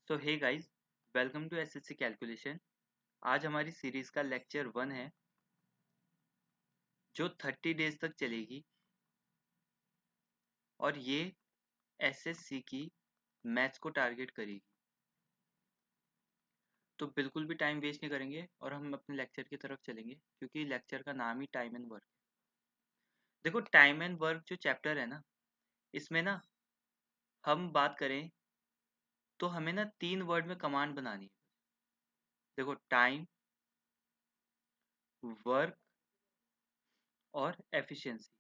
So hey guys, welcome to SSC calculation. आज हमारी series का लेक्चर 1 है जो 30 डेज तक चलेगी और ये एसएससी की मैथ्स को टारगेट करेगी। तो बिल्कुल भी टाइम वेस्ट नहीं करेंगे और हम अपने लेक्चर की तरफ चलेंगे क्योंकि लेक्चर का नाम ही टाइम एंड वर्क है। देखो, टाइम एंड वर्क जो चैप्टर है ना, इसमें ना हम बात करें तो हमें ना 3 वर्ड में कमांड बनानी है। देखो, टाइम, वर्क और एफिशिएंसी।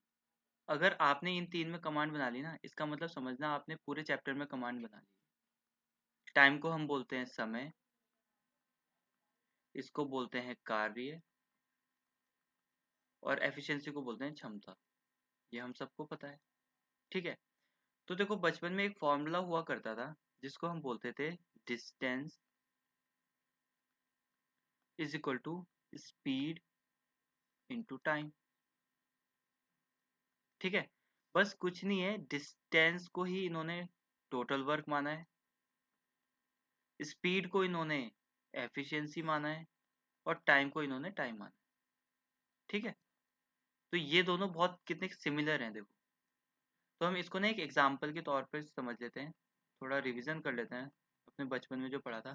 अगर आपने इन 3 में कमांड बना ली ना, इसका मतलब समझना आपने पूरे चैप्टर में कमांड बना ली। टाइम को हम बोलते हैं समय, इसको बोलते हैं कार्य और एफिशिएंसी को बोलते हैं क्षमता। ये हम सबको पता है, ठीक है। तो देखो, बचपन में एक फॉर्मूला हुआ करता था जिसको हम बोलते थे distance is equal to speed into time, ठीक है। बस कुछ नहीं है, डिस्टेंस को ही इन्होंने टोटल वर्क माना है, स्पीड को इन्होंने एफिशिएंसी माना है और टाइम को इन्होंने टाइम माना है, ठीक है। तो ये दोनों बहुत कितने सिमिलर हैं देखो। तो हम इसको ना एक एग्जाम्पल के तौर पर समझ लेते हैं, थोड़ा रिवीजन कर लेते हैं अपने बचपन में जो पढ़ा था।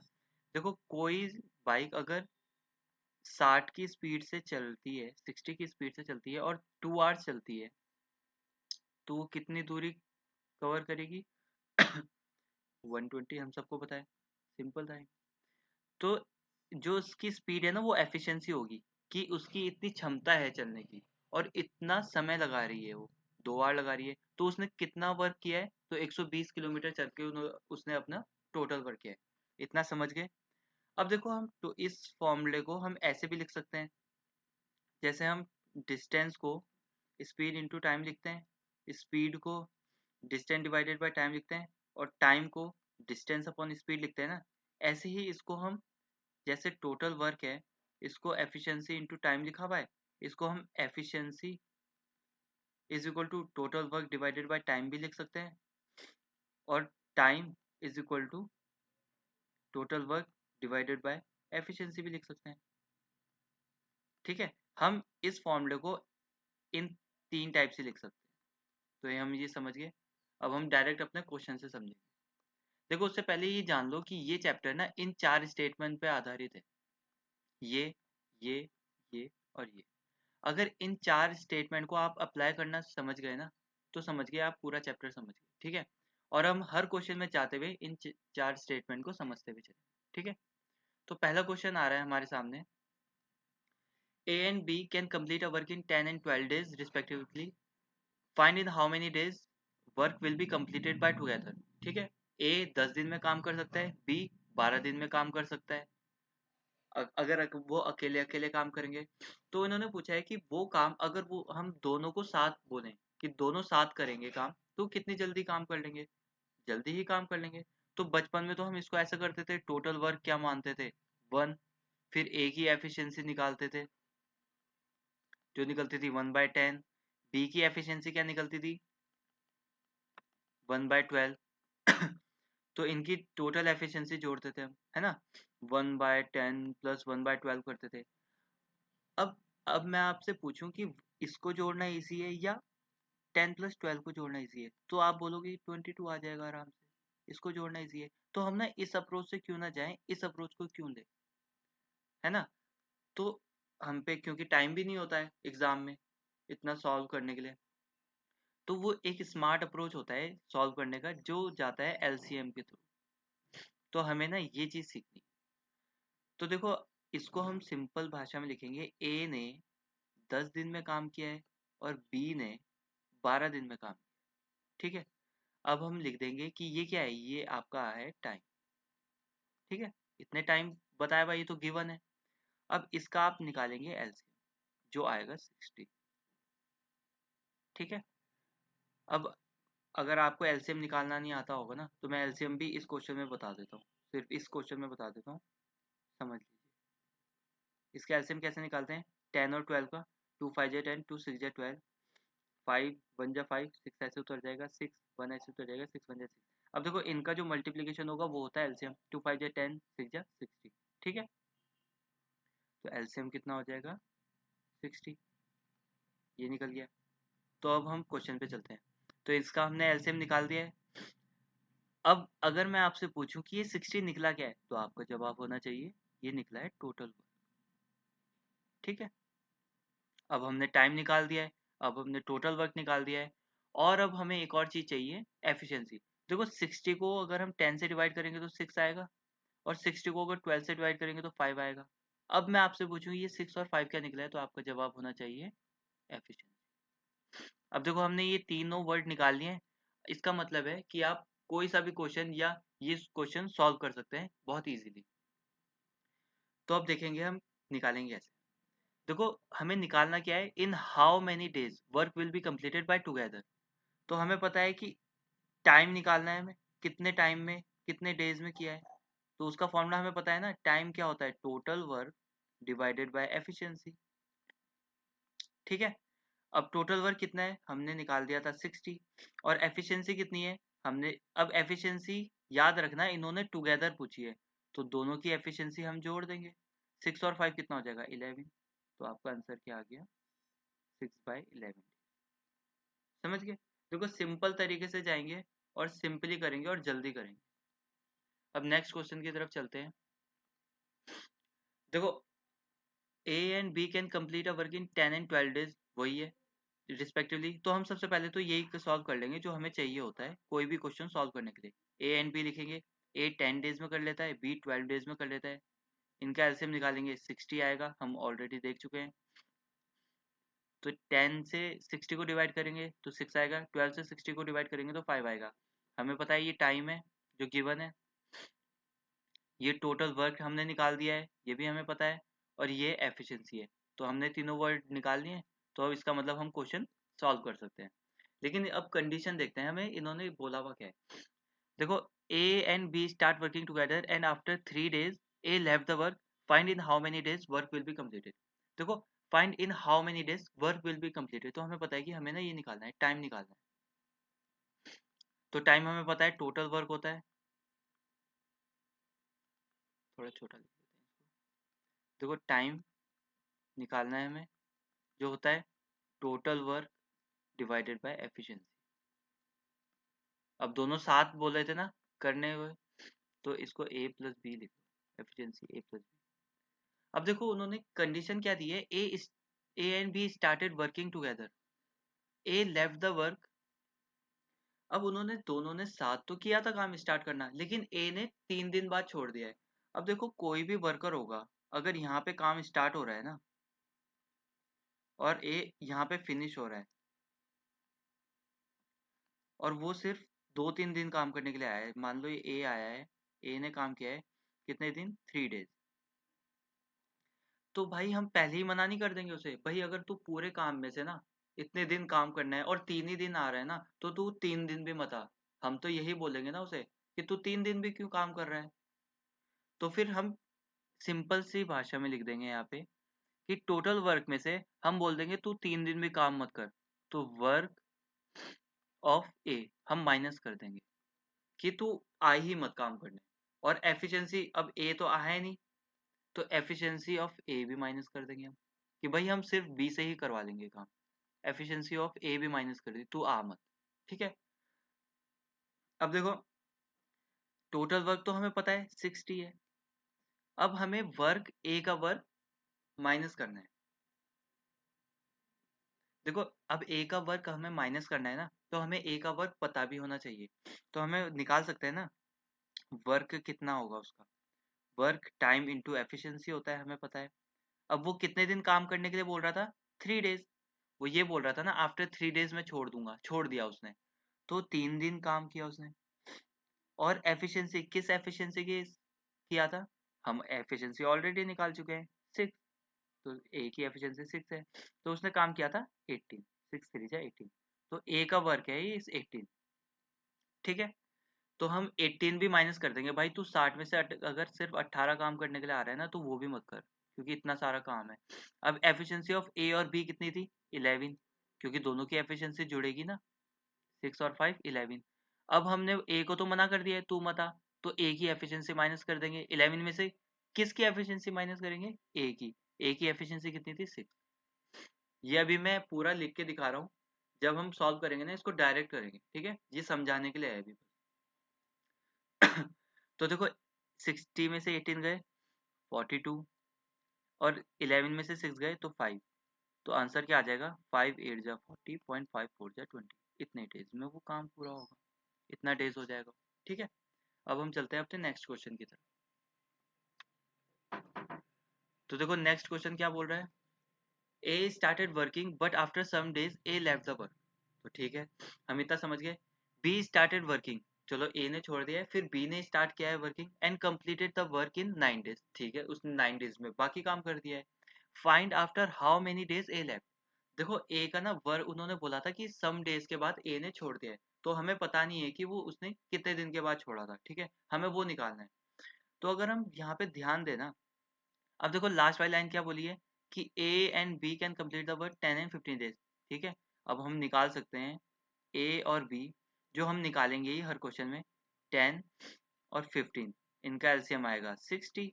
देखो, कोई बाइक अगर 60 की स्पीड से चलती है, 60 की स्पीड से चलती है और 2 आवर्स चलती है, तो वो कितनी दूरी कवर करेगी? 120, हम सबको पता है, सिंपल था ये। तो जो उसकी स्पीड है ना, वो एफिशिएंसी होगी कि उसकी इतनी क्षमता है चलने की और इतना समय लगा रही है वो, 2 आवर लगा रही है, तो उसने कितना वर्क किया है? तो 120 किलोमीटर चल के उसने अपना टोटल वर्क किया है। इतना समझ गए? अब देखो, हम तो इस फॉर्मूले को हम ऐसे भी लिख सकते हैं, जैसे हम डिस्टेंस को स्पीड इंटू टाइम लिखते हैं, स्पीड को डिस्टेंस डिवाइडेड बाय टाइम लिखते हैं और टाइम को डिस्टेंस अपॉन स्पीड लिखते हैं ना। ऐसे ही इसको हम, जैसे टोटल वर्क है, इसको एफिशिएंसी इंटू टाइम लिखा हुआ है, इसको हम efficiency is equal to total work divided by time भी लिख सकते हैं और time is equal to total work divided by efficiency भी लिख सकते हैं, ठीक है। हम इस फॉर्मूले को इन 3 टाइप से लिख सकते हैं। तो ये हम ये समझ गए। अब हम डायरेक्ट अपने क्वेश्चन से समझेंगे। देखो, उससे पहले ये जान लो कि ये चैप्टर ना इन 4 स्टेटमेंट पे आधारित है, ये ये ये और ये। अगर इन 4 स्टेटमेंट को आप अप्लाई करना समझ गए ना, तो समझ गए, आप पूरा चैप्टर समझ गए, ठीक है। और हम हर क्वेश्चन में चाहते हुए इन 4 स्टेटमेंट को समझते हुए चले, ठीक है। तो पहला क्वेश्चन आ रहा है हमारे सामने, A and B can complete a work in 10 and 12 days respectively, find in how many days work will be completed by together, ठीक है। ए 10 दिन में काम कर सकता है, बी 12 दिन में काम कर सकता है। अगर वो अकेले अकेले काम करेंगे, तो इन्होंने पूछा है कि वो काम अगर वो हम दोनों को साथ बोलें कि दोनों साथ करेंगे काम, तो कितनी जल्दी काम कर लेंगे? जल्दी ही काम कर लेंगे। तो बचपन में तो हम इसको ऐसा करते थे, टोटल वर्क क्या मानते थे? 1। फिर ए की एफिशिएंसी निकालते थे, जो निकलती थी 1/10। बी की एफिशिएंसी क्या निकलती थी? 1/12। तो इनकी टोटल एफिशिएंसी जोड़ते थे हम, है ना। 1/10 प्लस 1/12 करते थे। अब अब मैं आपसे पूछूं कि इसको जोड़ना इजी है या 10 प्लस 12 को जोड़ना इजी है, तो आप बोलोगे 22 आ जाएगा आराम से, इसको जोड़ना इजी है। तो हम ना इस अप्रोच से क्यों ना जाएं, इस अप्रोच को क्यों लें, है ना। तो हम पे क्योंकि टाइम भी नहीं होता है एग्जाम में इतना सॉल्व करने के लिए, तो वो एक स्मार्ट अप्रोच होता है सॉल्व करने का जो जाता है एलसीएम के थ्रू। तो हमें ना ये चीज सीखनी। तो देखो, इसको हम सिंपल भाषा में लिखेंगे, ए ने 10 दिन में काम किया है और बी ने 12 दिन में काम किया, ठीक है। अब हम लिख देंगे कि ये क्या है, ये आपका है टाइम, ठीक है। इतने टाइम बताया भाई, ये तो गिवन है। अब इसका आप निकालेंगे एलसीएम, जो आएगा 60, ठीक है। अब अगर आपको एलसीएम निकालना नहीं आता होगा ना, तो मैं एलसीएम भी इस क्वेश्चन में बता देता हूँ, सिर्फ इस क्वेश्चन में बता देता हूँ, समझ लीजिए। इसका एलसीएम कैसे निकालते हैं? 10 और 12 का, 2 5 जा 10, 2 6 जा 12, 5 1 जा 5, 6 ऐसे उतर जाएगा, 6 1 ऐसे उतर जाएगा, 6 1 जा 6। अब देखो इनका जो मल्टीप्लिकेशन होगा वो होता है एलसीएम, 2 5 जा 10, 6 जा 60। ठीक है, तो एलसीएम कितना हो जाएगा 60, ये निकल गया। तो अब हम क्वेश्चन पे चलते हैं। तो इसका हमने एलसीएम निकाल दिया है। अब अगर मैं आपसे पूछूं कि ये 60 निकला क्या है, तो आपका जवाब होना चाहिए ये निकला है टोटल वर्क। ठीक है, अब हमने टाइम निकाल दिया है, अब हमने टोटल वर्क निकाल दिया है, और अब हमें एक और चीज़ चाहिए, एफिशिएंसी। देखो 60 को अगर हम 10 से डिवाइड करेंगे तो 6 आएगा, और 60 को अगर 12 से डिवाइड करेंगे तो 5 आएगा। अब मैं आपसे पूछूं ये 6 और 5 क्या निकला है, तो आपका जवाब होना चाहिए एफिशिएंसी। अब देखो हमने ये तीनों वर्ड निकाल लिए हैं, इसका मतलब है कि आप कोई सा भी क्वेश्चन या ये क्वेश्चन सॉल्व कर सकते हैं बहुत इजीली। तो अब देखेंगे हम निकालेंगे कैसे। देखो हमें निकालना क्या है, इन how many days work will be completed by together. तो हमें पता है कि टाइम निकालना है हमें, कितने टाइम में कितने डेज में किया है। तो उसका फॉर्मूला हमें पता है ना, टाइम क्या होता है, total work divided by efficiency. ठीक है, अब टोटल वर्क कितना है हमने निकाल दिया था 60, और एफिशिएंसी कितनी है हमने, अब एफिशिएंसी याद रखना इन्होंने टुगेदर पूछी है, तो दोनों की एफिशिएंसी हम जोड़ देंगे। 6 और 5 कितना हो जाएगा 11, तो आपका आंसर क्या आ गया 6/11। समझ गए। देखो सिंपल तरीके से जाएंगे और सिंपली करेंगे और जल्दी करेंगे। अब नेक्स्ट क्वेश्चन की तरफ चलते हैं। देखो A and B can complete a work in 10 and 12 days, वही है रिस्पेक्टिवली। तो हम सबसे पहले तो यही सॉल्व कर लेंगे जो हमें चाहिए होता है कोई भी क्वेश्चन सॉल्व करने के लिए। ए एंड बी लिखेंगे, ए 10 डेज में कर लेता है, बी 12 डेज में कर लेता है। इनका एलसीएम निकालेंगे 60 आएगा, हम ऑलरेडी देख चुके हैं। तो 10 से 60 को डिवाइड करेंगे तो 6 आएगा, 12 से 60 को डिवाइड करेंगे तो 5 आएगा। हमें पता है ये टाइम है जो गिवन है, ये टोटल वर्क हमने निकाल दिया है, ये भी हमें पता है, और ये एफिशिएंसी है। तो हमने तीनों वर्ड निकाल लिए हैं, तो अब इसका मतलब हम क्वेश्चन सॉल्व कर सकते हैं। लेकिन अब कंडीशन देखते हैं हमें इन्होंने बोला हुआ क्या है। देखो A and B start working together and after 3 days A left the work, find in how many days work will be completed. देखो find in how many days work will be completed, तो हमें पता है कि हमें ना ये निकालना है, टाइम निकालना है। तो टाइम हमें पता है टोटल वर्क होता है, थोड़ा छोटा लिख देते हैं इसको। देखो टाइम निकालना है हमें, जो होता है total work divided by efficiency. अब दोनों साथ बोल रहे थे ना करने हुए, तो इसको ए प्लस बी लिखो, एफिशिएंसी ए प्लस बी। अब देखो उन्होंने कंडीशन क्या दी है, ए and be started working together, A left the work. अब उन्होंने दोनों ने साथ तो किया था काम स्टार्ट करना, लेकिन ए ने 3 दिन बाद छोड़ दिया है। अब देखो कोई भी वर्कर होगा, अगर यहाँ पे काम स्टार्ट हो रहा है ना और ए यहाँ पे फिनिश हो रहा है, और वो सिर्फ 2-3 दिन काम करने के लिए आया है, मान लो ये ए आया है, ए ने काम किया है कितने दिन 3 डेज, तो भाई हम पहले ही मना नहीं कर देंगे उसे, भाई अगर तू पूरे काम में से ना इतने दिन काम करना है और 3 ही दिन आ रहा है ना, तो तू 3 दिन भी मत आ। हम तो यही बोलेंगे ना उसे कि तू 3 दिन भी क्यों काम कर रहा है। तो फिर हम सिंपल सी भाषा में लिख देंगे यहाँ पे कि टोटल वर्क में से हम बोल देंगे तू 3 दिन भी काम मत कर, तो वर्क ऑफ ए हम माइनस कर देंगे कि तू आ ही मत काम करने। और एफिशिएंसी, अब ए तो आया नहीं, तो एफिशिएंसी ऑफ ए भी माइनस कर देंगे हम, कि भाई हम सिर्फ बी से ही करवा लेंगे काम। एफिशिएंसी ऑफ ए भी माइनस कर दी, तू आ मत। ठीक है, अब देखो टोटल वर्क तो हमें पता है 60 है, अब हमें वर्क ए का वर्क माइनस करना है। देखो अब ए का वर्क हमें माइनस करना है ना, तो हमें ए का वर्क पता भी होना चाहिए। तो हमें निकाल सकते हैं ना वर्क कितना होगा उसका, वर्क टाइम इंटू एफिशिएंसी होता है, हमें पता है। अब वो कितने दिन काम करने के लिए बोल रहा था 3 डेज, वो ये बोल रहा था ना आफ्टर 3 डेज में छोड़ दूंगा, छोड़ दिया उसने, तो 3 दिन काम किया उसने। और एफिशिएंसी किस एफिशिएंसी की किया था, हम एफिशिएंसी ऑलरेडी निकाल चुके हैं 6, तो ए की एफिशिएंसी 6 है, तो उसने काम किया था 18, 6 3 18, तो ए का वर्क है ये इस 18। ठीक है, तो हम 18 भी माइनस कर देंगे, भाई तू 60 में से अगर सिर्फ 18 काम करने के लिए आ रहा है ना, तो वो भी मत कर क्योंकि इतना सारा काम है। अब एफिशिएंसी ऑफ ए और बी कितनी थी 11, क्योंकि दोनों की एफिशिएंसी जुड़ेगी ना, 6 और 5 11। अब हमने ए को तो मना कर दिया है, तू मता, तो ए की एफिशिएंसी माइनस कर देंगे। 11 में से किसकी एफिशिएंसी माइनस करेंगे? ए की। ए की एफिशिएंसी कितनी थी? 6। ये अभी मैं पूरा लिख के दिखा रहा हूँ, जब हम सॉल्व करेंगे ना इसको डायरेक्ट करेंगे, ठीक है, ये समझाने के लिए है अभी। तो देखो 60 में से 18 गए 42, और 11 में से 6 गए तो 5, तो आंसर क्या आ जाएगा? 5 8 जा 40, 0.5 4 जा 20। इतने डेज में वो काम पूरा होगा, इतना डेज हो जाएगा, ठीक है। अब हम चलते हैं अपने नेक्स्ट क्वेश्चन की तरफ। तो देखो नेक्स्ट क्वेश्चन क्या बोल रहा है, A started working but after some days A left the work. तो ठीक है, हम इतना समझ गए। बी स्टार्टेड वर्किंग, चलो ए ने छोड़ दिया है, फिर बी ने स्टार्ट किया है working and completed the work in 9 days. ठीक है, उसने 9 डेज में बाकी काम कर दिया है। Find after how many days A left. देखो ए का ना वर्क उन्होंने बोला था कि सम डेज के बाद ए ने छोड़ दिया है, तो हमें पता नहीं है कि वो उसने कितने दिन के बाद छोड़ा था, ठीक है, हमें वो निकालना है। तो अगर हम यहाँ पे ध्यान देना, अब देखो लास्ट वाली लाइन क्या बोली है कि A and B can complete the work 10 and 15 days, ठीक है। अब हम निकाल सकते हैं ए और बी, जो हम निकालेंगे ही हर क्वेश्चन में, 10 और 15, इनका एलसीएम आएगा 60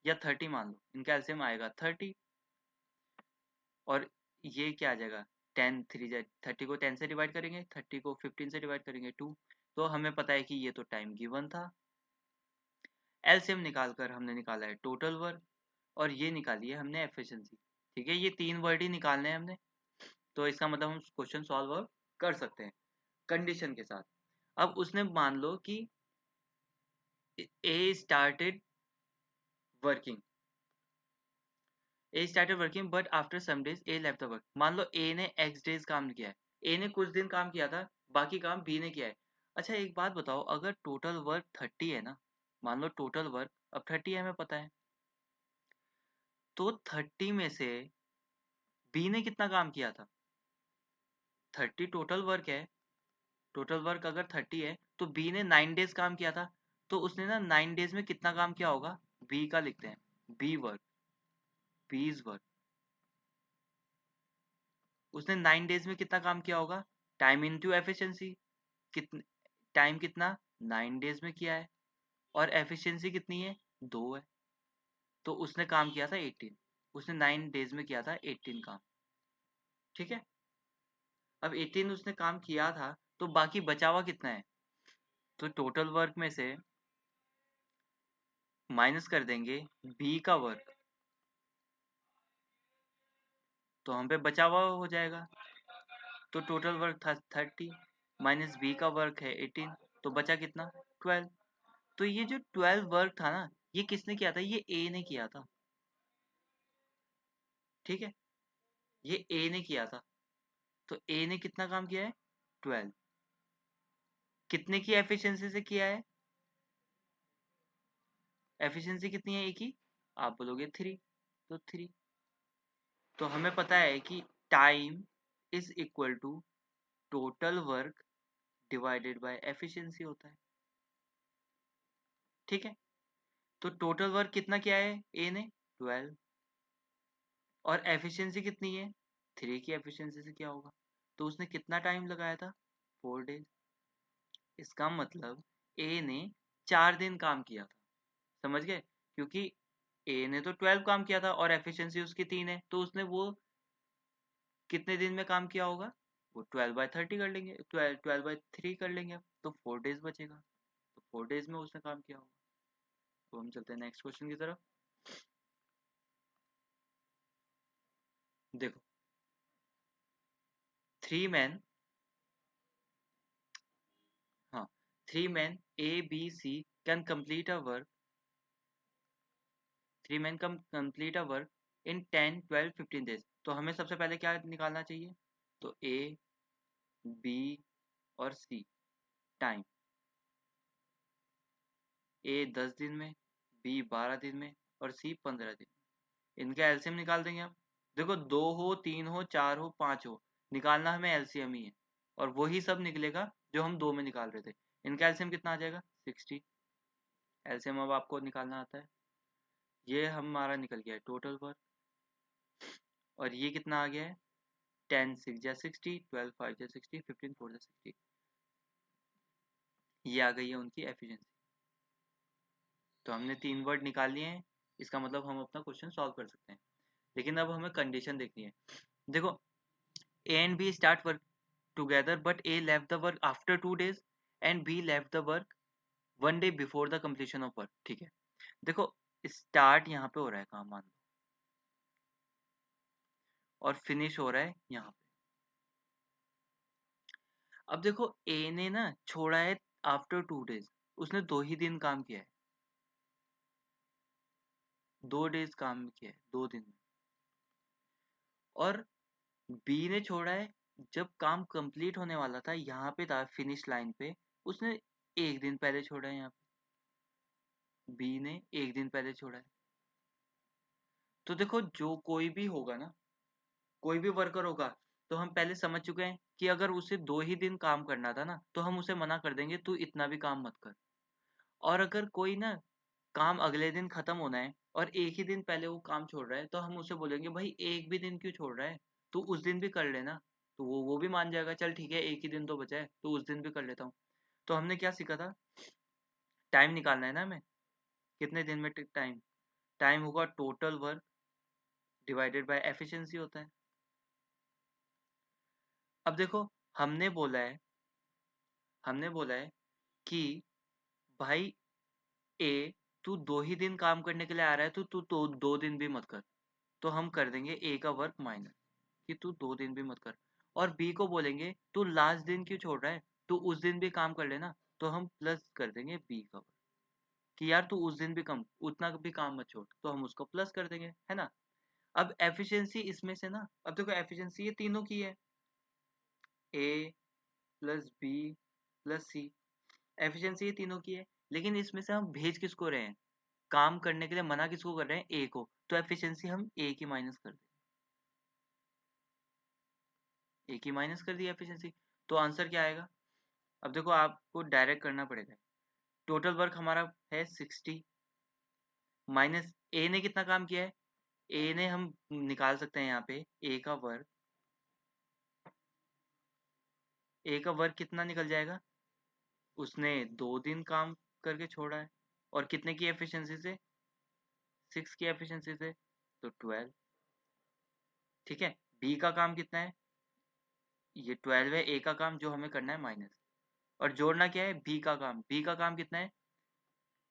या 30, मान लो इनका एलसीएम आएगा 30, और ये क्या आ जाएगा 10 3 जा 30 को 10 से डिवाइड करेंगे, 30 को 15 से डिवाइड करेंगे 2। तो हमें पता है कि ये तो टाइम गिवन था। एलसीएम निकालकर हमने निकाला है टोटल वर्क, और ये निकाली है हमने एफिशिएंसी, ठीक है। ये तीन वर्ड ही निकालने हैं हमने, तो इसका मतलब हम क्वेश्चन सॉल्व कर सकते हैं कंडीशन के साथ। अब उसने मान लो कि A started working, A started working but after some days A left the work. मान लो ए ने एक्स डेज काम किया है, ए ने कुछ दिन काम किया था, बाकी काम बी ने किया है। अच्छा एक बात बताओ, अगर टोटल वर्क 30 है ना, मान लो टोटल वर्क अब 30 है, हमें पता है, तो 30 में से बी ने कितना काम किया था? 30 टोटल वर्क है, टोटल वर्क अगर 30 है तो बी ने 9 डेज काम किया था, तो उसने ना 9 डेज में कितना काम किया होगा? बी का लिखते हैं, बी वर्क, बीज वर्क। उसने 9 डेज में कितना काम किया होगा? टाइम इनटू एफिशिएंसी, कितने टाइम कितना 9 डेज में किया है, और एफिशिएंसी कितनी है? 2 है, तो उसने काम किया था 18, उसने 9 डेज में किया था 18 काम, ठीक है। अब 18 उसने काम किया था, तो बाकी बचा हुआ कितना है? तो टोटल वर्क में से माइनस कर देंगे बी का वर्क, तो हम पे बचा हुआ हो जाएगा। तो टोटल वर्क था 30 माइनस बी का वर्क है 18, तो बचा कितना? 12। तो ये जो 12 वर्क था ना, ये किसने किया था? ये ए ने किया था, ठीक है, ये ए ने किया था। तो ए ने कितना काम किया है? 12। कितने की एफिशिएंसी से किया है? एफिशिएंसी कितनी है ए की? आप बोलोगे 3, तो 3। तो हमें पता है कि time is equal to total work divided by efficiency होता है, ठीक है। तो टोटल वर्क कितना किया है ए ने? 12, और एफिशिएंसी कितनी है? 3 की एफिशिएंसी से क्या होगा? तो उसने कितना टाइम लगाया था? 4 डेज। इसका मतलब ए ने 4 दिन काम किया था, समझ गए, क्योंकि ए ने तो 12 काम किया था और एफिशिएंसी उसकी 3 है, तो उसने वो कितने दिन में काम किया होगा? वो 12/30 कर लेंगे, 12/3 कर लेंगे, अब तो 4 डेज बचेगा, तो 4 डेज में उसने काम किया होगा। तो हम चलते हैं नेक्स्ट क्वेश्चन की तरफ। देखो 3 मैन, हाँ, 3 man A B C can complete a work, 3 man come complete a work in 10 12 15 days. तो हमें सबसे पहले क्या निकालना चाहिए? तो ए बी और सी टाइम, ए 10 दिन में, बी 12 दिन में, और सी 15 दिन में। इनका एलसीएम निकाल देंगे हम। देखो 2 हो 3 हो 4 हो 5 हो, निकालना हमें एलसीएम ही है, और वही सब निकलेगा जो हम 2 में निकाल रहे थे। इनका एलसीएम कितना आ जाएगा? 60। एलसीएम अब आपको निकालना आता है। ये हमारा निकल गया है टोटल वर्क, और ये कितना आ गया है? 10 6 जा 60, 12 5 जा 60, 15 4 जा 60। ये आ गई है उनकी एफिशिएंसी। तो हमने 3 वर्ड निकाल लिए हैं, इसका मतलब हम अपना क्वेश्चन सॉल्व कर सकते हैं। लेकिन अब हमें कंडीशन देखनी है। देखो, A and B start work together but A left the work after 2 days and B left the work 1 day before the completion of work. ठीक है, देखो स्टार्ट यहाँ पे हो रहा है काम, मान लो, और फिनिश हो रहा है यहाँ पे। अब देखो ए ने ना छोड़ा है आफ्टर 2 days, उसने 2 ही दिन काम किया है, 2 days काम किया है, 2 दिन में। और बी ने छोड़ा है जब काम कंप्लीट होने वाला था, यहाँ पे था फिनिश लाइन पे, उसने 1 दिन पहले छोड़ा है। यहाँ पे बी ने 1 दिन पहले छोड़ा है। तो देखो जो कोई भी होगा ना, कोई भी वर्कर होगा, तो हम पहले समझ चुके हैं कि अगर उसे 2 ही दिन काम करना था ना, तो हम उसे मना कर देंगे तू इतना भी काम मत कर। और अगर कोई ना काम अगले दिन खत्म होना है और 1 ही दिन पहले वो काम छोड़ रहा है, तो हम उसे बोलेंगे भाई 1 भी दिन क्यों छोड़ रहा है, तू उस दिन भी कर लेना। तो वो भी मान जाएगा, चल ठीक है 1 ही दिन तो बचा है तो उस दिन भी कर लेता हूँ। तो हमने क्या सीखा था, टाइम निकालना है ना हमें, कितने दिन में टाइम, टाइम होगा total work divided by efficiency होता है। अब देखो हमने बोला है, हमने बोला है कि भाई ए, तू 2 ही दिन काम करने के लिए आ रहा है तो तू तो 2 दिन भी मत कर। तो हम कर देंगे ए का वर्क माइनस, कि तू 2 दिन भी मत कर। और बी को बोलेंगे तू लास्ट दिन क्यों छोड़ रहा है, तू उस दिन भी काम कर लेना। तो हम प्लस कर देंगे बी का वर्क, कि यार तू उस दिन भी कम उतना भी काम मत छोड़, तो हम उसको प्लस कर देंगे, है ना। अब एफिशिएंसी इसमें से ना, अब देखो एफिशिएंसी ये तीनों की है, ए प्लस बी प्लस सी, एफिशिएंसी ये तीनों की है। लेकिन इसमें से हम भेज किसको रहे हैं, काम करने के लिए मना किसको कर रहे हैं, ए को। तो एफिशिएंसी हम ए की माइनस कर दें, ए की माइनस कर दी एफिशिएंसी। तो आंसर क्या आएगा, अब देखो आपको डायरेक्ट करना पड़ेगा। टोटल वर्क हमारा है 60, माइनस ए ने कितना काम किया है, ए ने हम निकाल सकते हैं यहाँ पे, ए का वर्क कितना निकल जाएगा, उसने 2 दिन काम करके छोड़ा है। और कितने की एफिशिएंसी से, 6 की एफिशिएंसी से, तो 12। ठीक है, बी का काम कितना है, ये 12 है ए का काम जो हमें करना है माइनस। और जोड़ना क्या है, बी का काम, बी का काम कितना है,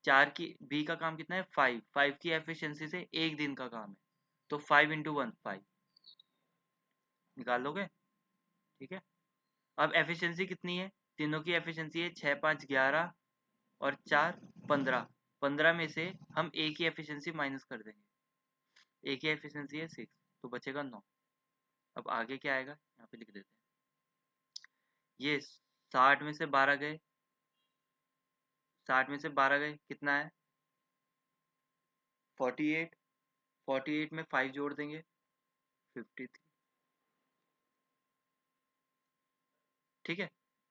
4 की, बी का काम कितना है 5, 5 की एफिशिएंसी से 1 दिन का काम है, तो 5 इंटू 1 5, निकाल लोगे। ठीक है, अब एफिशिएंसी कितनी है, तीनों की एफिशिएंसी है 6 5 11 और 4 15, 15 में से हम ए की एफिशिएंसी माइनस कर देंगे, ए की एफिशिएंसी है 6, तो बचेगा 9। अब आगे क्या आएगा यहाँ पे लिख देते हैं, ये 60 में से 12 गए, 60 में से 12 गए कितना है 48, 48 में 5 जोड़ देंगे 53। ठीक है,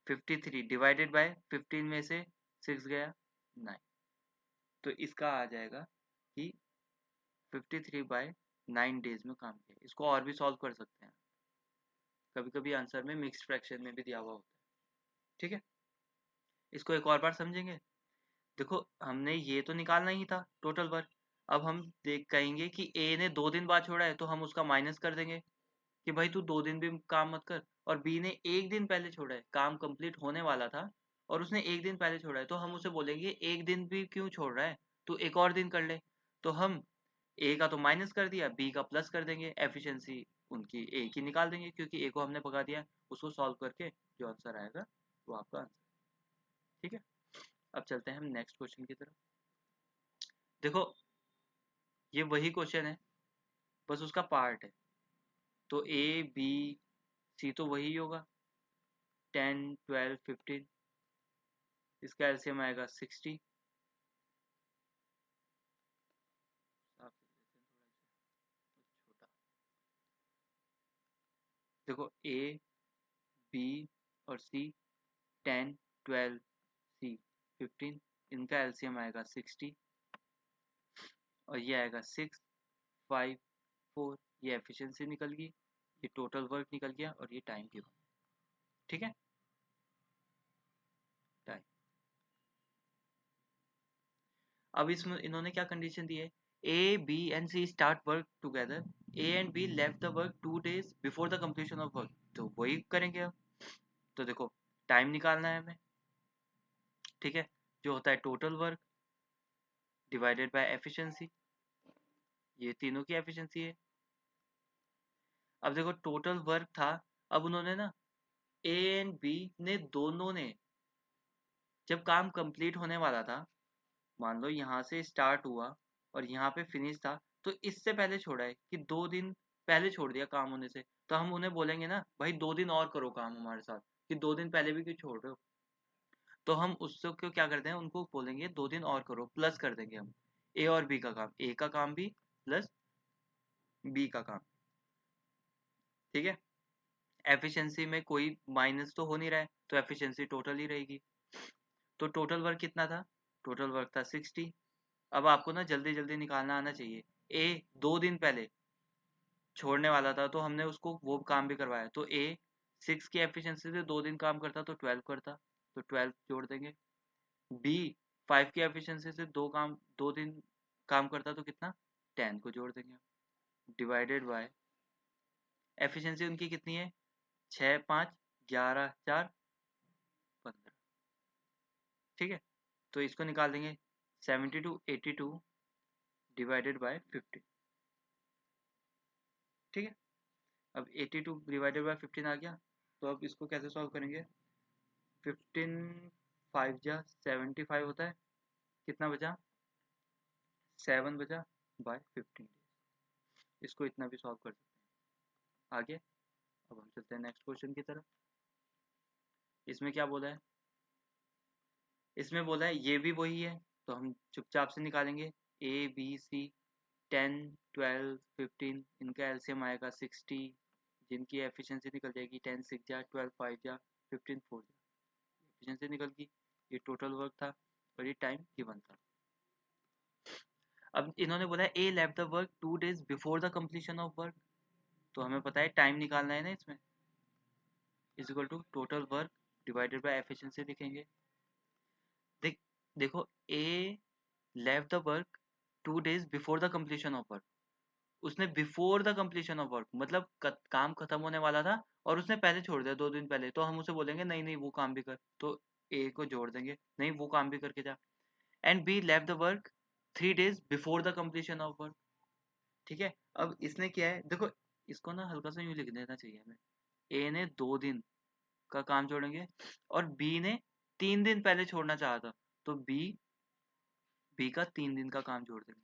53 डिवाइडेड बाय 15 में से 6 गया 9, तो इसका आ जाएगा कि 53/9 डेज में काम किया। इसको और भी सॉल्व कर सकते हैं, कभी कभी आंसर में मिक्स्ड फ्रैक्शन में भी दिया हुआ होता है। ठीक है, इसको एक और बार समझेंगे। देखो हमने ये तो निकालना ही था टोटल वर्क, अब हम देख कहेंगे कि ए ने 2 दिन बाद छोड़ा है तो हम उसका माइनस कर देंगे, कि भाई तू 2 दिन भी काम मत कर। और बी ने 1 दिन पहले छोड़ा है, काम कंप्लीट होने वाला था और उसने 1 दिन पहले छोड़ा है, तो हम उसे बोलेंगे 1 दिन भी क्यों छोड़ रहा है, तू एक और दिन कर ले। तो हम ए का तो माइनस कर दिया, बी का प्लस कर देंगे, एफिशिएंसी उनकी ए की निकाल देंगे क्योंकि ए को हमने भगा दिया। उसको सॉल्व करके जो आंसर आएगा वो आपका आंसर। ठीक है, अब चलते हैं हम नेक्स्ट क्वेश्चन की तरफ। देखो ये वही क्वेश्चन है, बस उसका पार्ट है। तो ए बी सी तो वही होगा, 10 12 15, इसका एलसीएम आएगा 60। आप लिख देते हैं थोड़ा सा छोटा। देखो ए बी और सी, 10 12 सी 15, इनका एलसीएम आएगा 60 और ये आएगा 6 5 4, ये एफिशिएंसी निकल गई, ये टोटल वर्क निकल गया और ये टाइम गिवन। ठीक है, टाइम। अब इसमें इन्होंने क्या कंडीशन दी है, A B and C start work together, A and B left the work 2 days before the completion of work, तो वही करेंगे अब। तो देखो टाइम निकालना है हमें, ठीक है, जो होता है total work divided by efficiency, ये तीनों की एफिशिएंसी है। अब देखो टोटल वर्क था, अब उन्होंने ना ए एंड बी ने दोनों ने जब काम कंप्लीट होने वाला था, मान लो यहाँ से स्टार्ट हुआ और यहाँ पे फिनिश था, तो इससे पहले छोड़ा है कि 2 दिन पहले छोड़ दिया काम होने से, तो हम उन्हें बोलेंगे ना भाई 2 दिन और करो काम हमारे साथ, कि 2 दिन पहले भी क्यों छोड़ रहे हो। तो हम उससे क्यों क्या करते हैं, उनको बोलेंगे 2 दिन और करो, प्लस कर देंगे हम ए और बी का काम, ए का काम भी प्लस बी का काम। ठीक है, एफिशिएंसी में कोई माइनस तो हो नहीं रहा है, तो एफिशिएंसी टोटल ही रहेगी। तो टोटल वर्क कितना था, टोटल वर्क था 60। अब आपको ना जल्दी जल्दी निकालना आना चाहिए, ए 2 दिन पहले छोड़ने वाला था तो हमने उसको वो काम भी करवाया, तो ए 6 की एफिशिएंसी से 2 दिन काम करता तो 12 करता, तो 12 जोड़ देंगे। बी 5 की एफिशिएंसी से 2 दिन काम करता तो कितना, 10 को जोड़ देंगे, डिवाइडेड बाय एफिशिएंसी उनकी कितनी है, 6 5 11 4 15। ठीक है, तो इसको निकाल देंगे 72 82 डिवाइडेड बाय 50। ठीक है, अब 82 डिवाइडेड बाय 15 आ गया, तो अब इसको कैसे सॉल्व करेंगे, 15 5 जा 75 होता है, कितना बचा 7 बचा बाय 15, इसको इतना भी सॉल्व कर सकते हैं। आगे अब हम चलते हैं नेक्स्ट क्वेश्चन की तरफ। इसमें क्या बोला है, इसमें बोला है ये भी वही है, तो हम चुपचाप से निकालेंगे, ए बी सी 10 12 15, इनका एलसीएम आएगा 60, जिनकी एफिशिएंसी निकल जाएगी 10 6 जा 12 5 जा 15 4 जा, एफिशिएंसी निकल गई। ये टोटल वर्क था और ये टाइम गिवन था। अब इन्होंने बोला है A left the work 2 days before the completion of work, तो हमें पता है टाइम निकालना है ना, इसमें is equal to total work divided by efficiency लिखेंगे। देख देखो A left the work 2 days before the completion of work, उसने before the completion of work मतलब काम खत्म होने वाला था और उसने पहले छोड़ दिया 2 दिन पहले, तो हम उसे बोलेंगे नहीं नहीं वो काम भी कर, तो ए को जोड़ देंगे, नहीं वो काम भी करके जा। And B left the work 3 days before the completion of work. ठीक है, अब इसने क्या है देखो, इसको ना हल्का सा यूं लिख देना चाहिए हमें, ए ने 2 दिन का काम छोड़ेंगे और बी ने 3 दिन पहले छोड़ना चाहा था, तो बी का 3 दिन का काम छोड़ देंगे,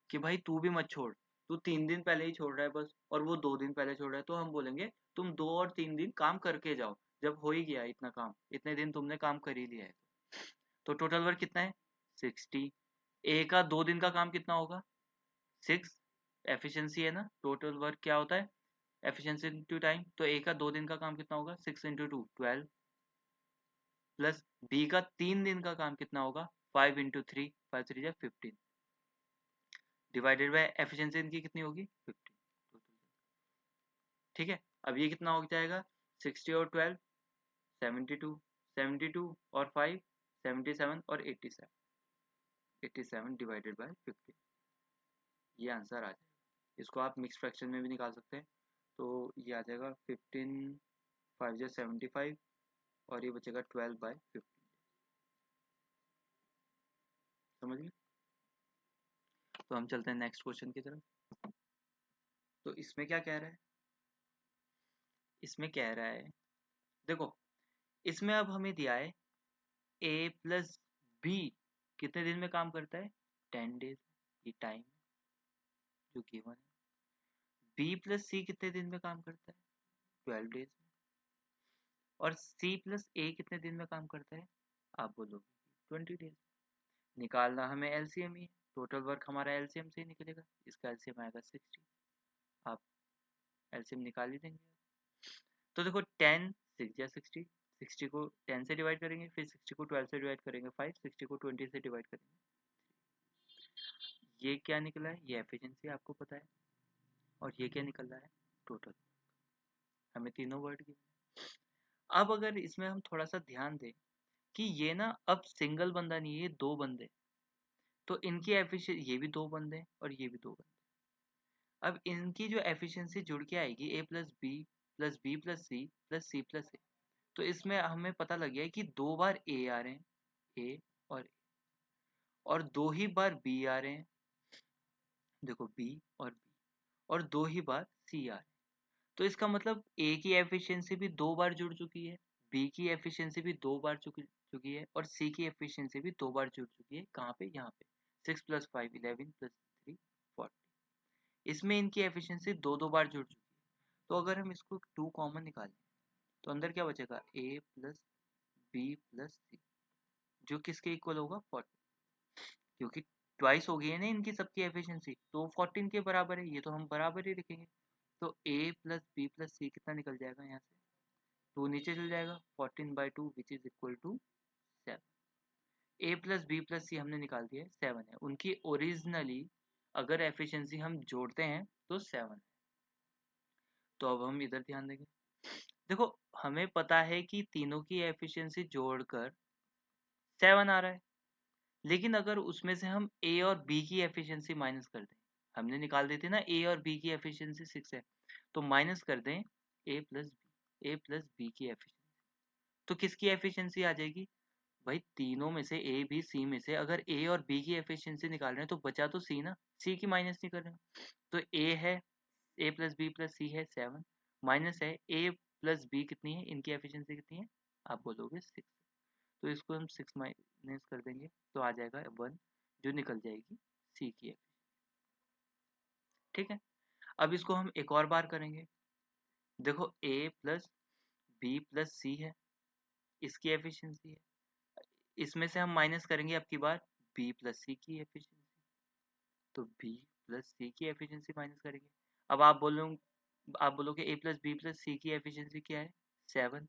कि भाई तू भी मत छोड़, तू 3 दिन पहले ही छोड़ रहा है बस, और वो 2 दिन पहले छोड़ रहा है, तो हम बोलेंगे तुम 2 और 3 दिन काम करके जाओ, जब हो ही गया इतना काम, इतने दिन तुमने काम कर ही लिया है। तो टोटल वर्क कितना है 60, ए का 2 दिन का काम कितना होगा 6, एफिशिएंसी है ना, टोटल वर्क क्या होता है एफिशिएंसी इंटू टाइम, तो ए का 2 दिन का काम कितना होगा 6 इंटू 2 12, प्लस बी का 3 दिन का काम कितना होगा 5 इंटू 3 5 3 जा 15, डिवाइडेड बाय एफिशिएंसी इनकी कितनी होगी 50। ठीक है, अब ये कितना हो जाएगा 60 और 12 72, 72 और 5 77 और 87, 87 डिवाइडेड बाय 50, ये आंसर आ जाएगा। इसको आप मिक्स फ्रैक्शन में भी निकाल सकते हैं, तो ये आ जाएगा 15 5 जा 75 और ये बचेगा 12 बाय 50। समझ गए, तो हम चलते हैं नेक्स्ट क्वेश्चन की तरफ। तो इसमें क्या कह रहा है, इसमें कह रहा है देखो, इसमें अब हमें दिया है ए प्लस बी कितने दिन में काम करता है 10 days, ये टाइम जो गिवन है। बी प्लस सी कितने दिन में काम करता है 12 days में, और सी प्लस ए कितने दिन में काम करता है, आप बोलोगे 20 days। निकालना हमें एलसीएम ही है, टोटल वर्क हमारा एलसीएम से ही निकलेगा, इसका एलसीएम आएगा 60, आप एलसीएम निकाल ही देंगे। तो देखो 10 6 या 60, 60 को 10 से डिवाइड करेंगे, फिर 60 को 12 से डिवाइड करेंगे 5, 60 को 20 से डिवाइड करेंगे, ये क्या निकला है, ये एफिशिएंसी आपको पता है, और ये क्या निकल रहा है टोटल। हमें तीनों वर्ड की। अब अगर इसमें हम थोड़ा सा ध्यान दें कि ये ना अब सिंगल बंदा नहीं है, ये दो बंदे, तो इनकी एफिशिएंसी, ये भी दो बंदे और ये भी दो बंदे, अब इनकी जो एफिशिएंसी जुड़ के आएगी a plus B plus C plus A, तो इसमें हमें पता लग गया है कि दो बार a आ रहे हैं, a और a, और दो ही बार b आ रहे हैं, देखो b और b, और दो ही बार c आ रहे हैं। तो इसका मतलब a की एफिशिएंसी भी दो बार जुड़ चुकी है, b की एफिशिएंसी भी दो बार चुकी है, और c की एफिशिएंसी भी दो बार जुड़ चुकी है। कहाँ पे? यहाँ पे 6 प्लस 5 11 प्लस 3 40, इसमें इनकी एफिशिएंसी दो दो बार जुड़ चुकी है। तो अगर हम इसको 2 कॉमन निकालें तो अंदर क्या बचेगा? a प्लस बी प्लस सी, जो किसके इक्वल होगा? 40, क्योंकि ट्वाइस हो गई है ना इनकी सबकी एफिशिएंसी, तो 14 के बराबर है, ये तो हम बराबर ही लिखेंगे। तो a प्लस बी प्लस सी कितना निकल जाएगा? यहाँ से 2 नीचे चल जाएगा, 14/2 which is equal to 7। a plus B plus C हमने निकाल दिया है, 7 है। उनकी ओरिजिनली अगर एफिशिएंसी हम जोड़ते हैं तो 7 है। तो अब हम इधर ध्यान देंगे, देखो हमें पता है कि तीनों की एफिशिएंसी जोड़कर 7 आ रहा है, लेकिन अगर उसमें से हम a और b की एफिशिएंसी माइनस कर दें, हमने निकाल दी थी ना a और b की एफिशिएंसी 6 है, तो माइनस कर दें a प्लस b की एफिशिएंसी, तो किसकी एफिशिएंसी आ जाएगी? भाई तीनों में से a b c में से अगर a और b की एफिशिएंसी निकाल रहे हैं तो बचा तो c ना, c की माइनस नहीं कर रहे हैं। तो a है, a प्लस बी प्लस सी है 7, माइनस है a प्लस b कितनी है, इनकी एफिशिएंसी कितनी है? आप बोलोगे 6, तो इसको हम 6 माइनस कर देंगे तो आ जाएगा 1, जो निकल जाएगी सी की एफिशिएंसी। ठीक है, अब इसको हम एक और बार करेंगे, देखो a प्लस बी प्लस सी है, इसकी एफिशिएंसी है, इसमें से हम माइनस करेंगे अब की बार b प्लस सी की एफिशिएंसी, तो b प्लस सी की एफिशिएंसी माइनस करेंगे। अब आप बोलोगे a प्लस बी प्लस सी की एफिशिएंसी क्या है? 7,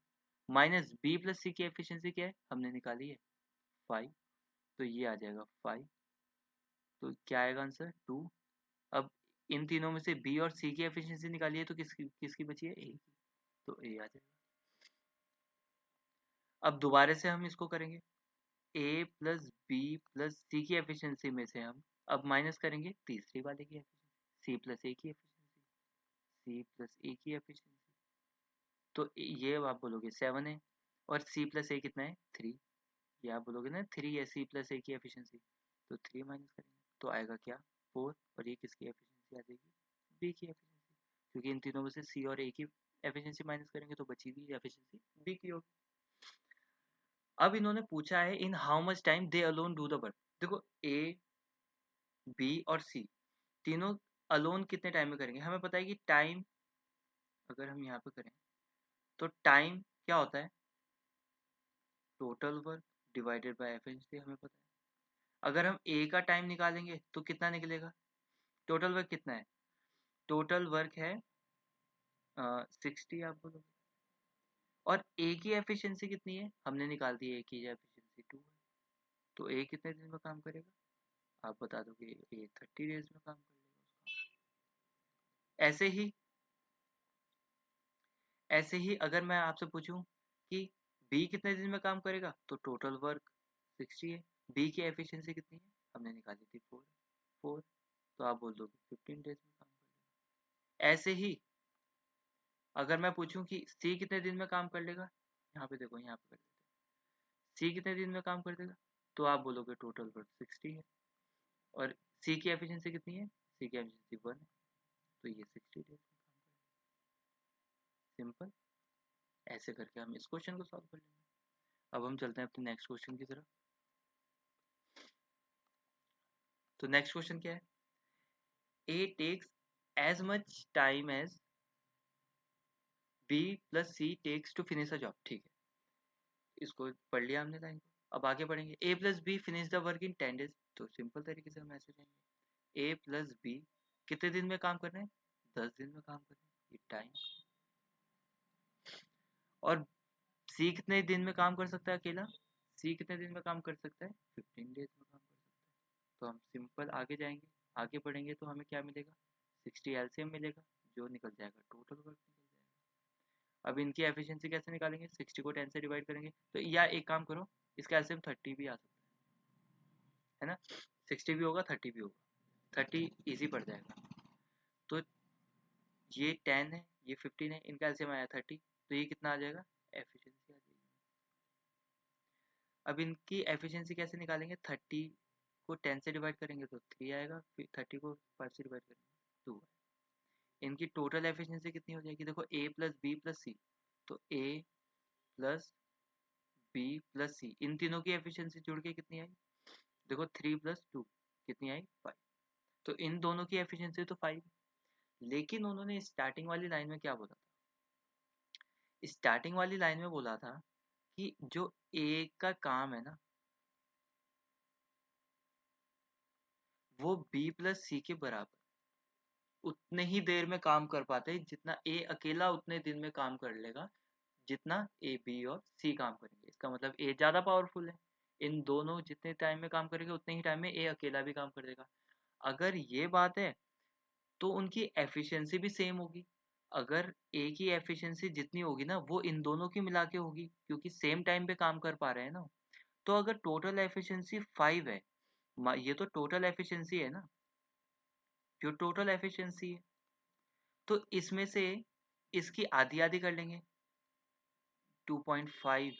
माइनस b प्लस सी की एफिशिएंसी क्या है? हमने निकाली है 5, तो ये आ जाएगा 5, तो क्या आएगा आंसर? 2। अब इन तीनों में से बी और सी की एफिशिएंसी निकाली है, तो किसकी किसकी बची है? ए की, तो ए आ जाएगा। अब दोबारा से हम इसको करेंगे, ए प्लस बी प्लस सी की एफिशिएंसी में से हम अब माइनस करेंगे तीसरी वाले की एफिशिएंसी, सी प्लस ए की एफिशिएंसी, सी प्लस ए की एफिशिएंसी, तो ये आप बोलोगे 7 है, और सी प्लस ए कितना है? 3, ये आप बोलोगे ना 3 है सी प्लस ए की एफिशिएंसी, तो 3 माइनस करेंगे तो आएगा क्या? 4, और ये किसकी एफिशिएंसी आ जाएगी? बी की एफिशिएंसी, क्योंकि इन तीनों में से सी और ए की एफिशिएंसी माइनस करेंगे तो बची हुई एफिशिएंसी बी की होगी। अब इन्होंने पूछा है इन how much time they alone do the work, देखो ए बी और सी तीनों अलोन कितने टाइम में करेंगे? हमें पता है कि टाइम, अगर हम यहाँ पे करें तो टाइम क्या होता है? Total work divided by efficiency, हमें पता है। अगर हम ए का टाइम निकालेंगे तो कितना निकलेगा? टोटल वर्क कितना है? टोटल वर्क है 60 आप बोलोगे, और ए की एफिशिएंसी कितनी है? हमने निकाल दी, ए की एफिशिएंसी 2 है, तो ए कितने दिन में काम करेगा? आप बता दोगे ए 30 डेज में काम कर लेगा उसका। ऐसे ही अगर मैं आपसे पूछूं कि बी कितने दिन में काम करेगा, तो टोटल वर्क 60 है, बी की एफिशिएंसी कितनी है? हमने निकाली थी 4, तो आप बोल दोगे 15 डेज में काम कर लेगा। ऐसे ही अगर मैं पूछूं कि सी कितने दिन में काम कर लेगा, यहाँ पे देखो, यहाँ पे कर देते हैं, सी कितने दिन में काम कर देगा, तो आप बोलोगे टोटल वर्क 60 है, और सी की एफिशिएंसी कितनी है? सी की एफिशिएंसी 1 है, तो ये 60 डेज में काम करेगा। सिंपल, ऐसे करके हम इस क्वेश्चन को सॉल्व कर लेंगे। अब हम चलते हैं अपने नेक्स्ट क्वेश्चन की तरफ। तो नेक्स्ट क्वेश्चन क्या है? A takes as much time as B plus C takes to finish a job, ठीक है, इसको पढ़ लिया हमने लाइन को। अब आगे पढ़ेंगे, A plus B finish the work in 10 days, तो सिंपल तरीके से हम ऐसे जाएंगे, ए प्लस बी कितने दिन में काम कर रहे हैं? 10 दिन में काम कर रहे हैं, ये टाइम। और सी कितने दिन में काम कर सकता है अकेला? सी कितने दिन में काम कर सकता है? 15 डेज में काम कर सकता है। तो हम सिंपल आगे जाएंगे, आगे बढ़ेंगे तो हमें क्या मिलेगा? 60 एलसीएम मिलेगा, जो निकल जाएगा टोटल वर्क निकल जाएगा। अब इनकी एफिशिएंसी कैसे निकालेंगे, 60 को 10 से डिवाइड करेंगे तो, या एक काम करो इसका एलसीएम 30 भी आ सकता है ना, 60 भी होगा 30 भी होगा, 30 इजी पड़ जाएगा। तो ये 10 है ये 15 है, इनका एलसीएम आया 30, तो ये कितना आ जाएगा, एफिशिएंसी आ जाएगी। अब इनकी एफिशिएंसी कैसे निकालेंगे, 30 को 10 से डिवाइड करेंगे तो 3 आएगा, फिर 30 को 5 से डिवाइड करेंगे 2। इनकी टोटल एफिशिएंसी कितनी हो जाएगी, देखो a प्लस बी प्लस सी, तो a प्लस बी प्लस सी, इन तीनों की एफिशिएंसी जुड़ के कितनी आई, देखो 3 प्लस 2 कितनी आई 5, तो इन दोनों की एफिशिएंसी तो 5। लेकिन उन्होंने स्टार्टिंग वाली लाइन में क्या बोला था, स्टार्टिंग वाली लाइन में बोला था कि जो a का काम है ना वो b प्लस सी के बराबर उतने ही देर में काम कर पाते हैं जितना a अकेला उतने दिन में काम कर लेगा जितना ए बी और सी काम करेंगे। इसका मतलब ए ज़्यादा पावरफुल है, इन दोनों जितने टाइम में काम करेंगे उतने ही टाइम में ए अकेला भी काम कर देगा। अगर ये बात है तो उनकी एफिशिएंसी भी सेम होगी। अगर ए की एफिशिएंसी जितनी होगी ना वो इन दोनों की मिला के होगी क्योंकि सेम टाइम पे काम कर पा रहे हैं ना। तो अगर टोटल एफिशिएंसी 5 है, ये तो टोटल एफिशिएंसी है ना, जो टोटल एफिशिएंसी है तो इसमें से इसकी आधी आधी कर लेंगे, 2.5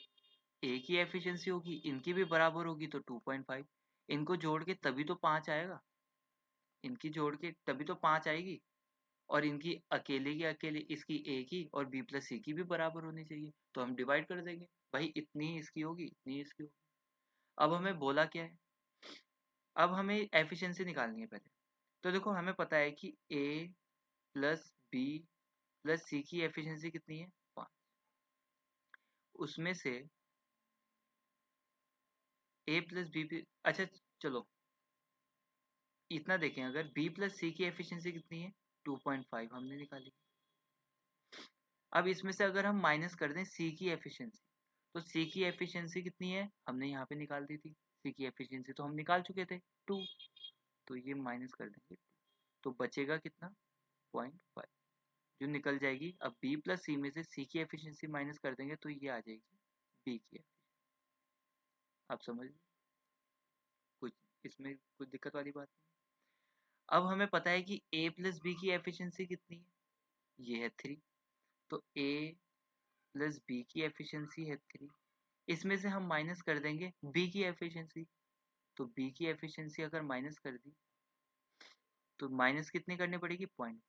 ए की एफिशिएंसी होगी इनकी भी बराबर होगी तो 2.5, इनको जोड़ के तभी तो 5 आएगा, इनकी जोड़ के तभी तो 5 आएगी, और इनकी अकेले की अकेले इसकी ए की और बी प्लस सी की भी बराबर होनी चाहिए, तो हम डिवाइड कर देंगे भाई इतनी इसकी होगी इतनी इसकी होगी। अब हमें बोला क्या है, अब हमें एफिशिएंसी निकालनी है पहले। तो देखो हमें पता है कि ए प्लस बी प्लस सी की एफिशिएंसी कितनी है 5, उसमें से ए प्लस बी, अच्छा चलो इतना देखें, अगर b प्लस सी की एफिशिएंसी कितनी है 2.5 हमने निकाली। अब इसमें से अगर हम माइनस कर दें c की एफिशिएंसी, तो c की एफिशिएंसी कितनी है हमने यहाँ पे निकाल दी थी, c की एफिशिएंसी तो हम निकाल चुके थे 2, तो ये माइनस कर देंगे 2, तो बचेगा कितना 0.5 जो निकल जाएगी। अब b प्लस सी में से c की एफिशिएंसी माइनस कर देंगे तो ये आ जाएगी b की एफिशिएंसी। आप समझ लीजिए, कुछ इसमें कुछ दिक्कत वाली बात नहीं। अब हमें पता है कि a प्लस बी की एफिशिएंसी कितनी है, ये है 3, तो a प्लस बी की एफिशिएंसी है 3, इसमें से हम माइनस कर देंगे b की एफिशिएंसी, तो b की एफिशिएंसी अगर माइनस कर दी तो माइनस कितनी करनी पड़ेगी 0.5,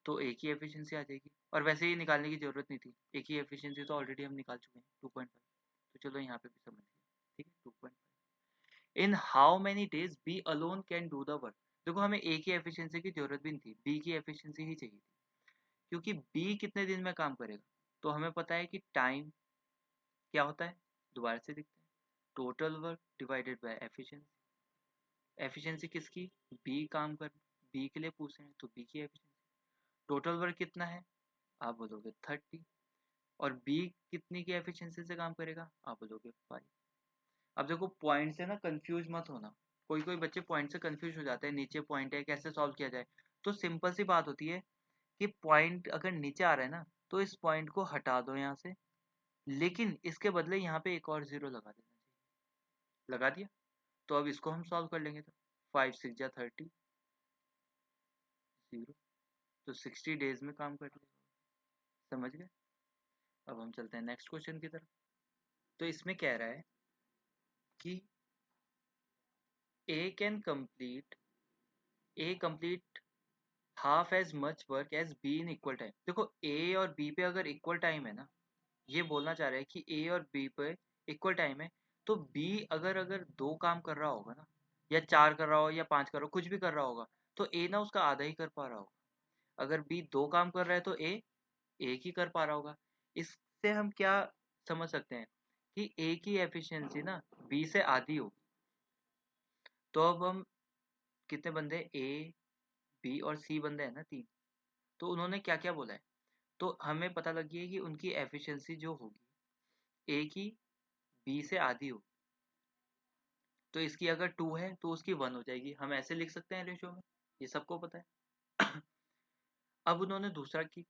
तो a की एफिशिएंसी आ जाएगी। और वैसे ही निकालने की जरूरत नहीं थी, a की एफिशिएंसी तो ऑलरेडी हम निकाल चुके हैं 2.5, तो चलो यहाँ पे भी समझ गए, ठीक है 2.5। In how many days B alone can do the work, देखो हमें a की एफिशिएंसी की जरूरत भी नहीं थी, b की एफिशिएंसी ही चाहिए थी क्योंकि b कितने दिन में काम करेगा, तो हमें पता है कि टाइम क्या होता है, दोबारा से देखते हैं, total work divided by efficiency. Efficiency किसकी, बी काम कर, बी के लिए पूछ रहे हैं तो बी की एफिशिएंसी। टोटल वर्क कितना है, आप बोलोगे 30, और बी कितनी की एफिशिएंसी से काम करेगा, आप बोलोगे 5। अब देखो पॉइंट से ना कंफ्यूज मत होना, कोई कोई बच्चे पॉइंट से कंफ्यूज हो जाते हैं, नीचे पॉइंट है कैसे सॉल्व किया जाए, तो सिंपल सी बात होती है कि पॉइंट अगर नीचे आ रहा है ना तो इस पॉइंट को हटा दो यहाँ से, लेकिन इसके बदले यहाँ पे एक और जीरो लगा देना चाहिए, लगा दिया, तो अब इसको हम सॉल्व कर लेंगे, तो 5 6 जा 30 0, तो 60 डेज में काम कर लेगा। समझ गए। अब हम चलते हैं नेक्स्ट क्वेश्चन की तरफ। तो इसमें कह रहा है कि A can complete A complete half as much work as B in equal time. देखो ए और बी पे अगर इक्वल टाइम है ना, ये बोलना चाह रहा है कि ए और बी पे इक्वल टाइम है, तो बी अगर अगर 2 काम कर रहा होगा ना, या 4 कर रहा हो या 5 कर रहा हो, कुछ भी कर रहा होगा, तो ए ना उसका आधा ही कर पा रहा होगा। अगर बी 2 काम कर रहा है तो ए एक ही कर पा रहा होगा। इससे हम क्या समझ सकते हैं कि ए की एफिशिएंसी ना बी से आधी होगी। तो अब हम कितने बंदे, ए बी और सी बंदे हैं ना 3, तो उन्होंने क्या क्या बोला है, तो हमें पता लग गया है कि उनकी एफिशिएंसी जो होगी ए की बी से आधी होगी, तो इसकी अगर 2 है तो उसकी 1 हो जाएगी, हम ऐसे लिख सकते हैं रेशियो में, ये सबको पता है। अब उन्होंने दूसरा की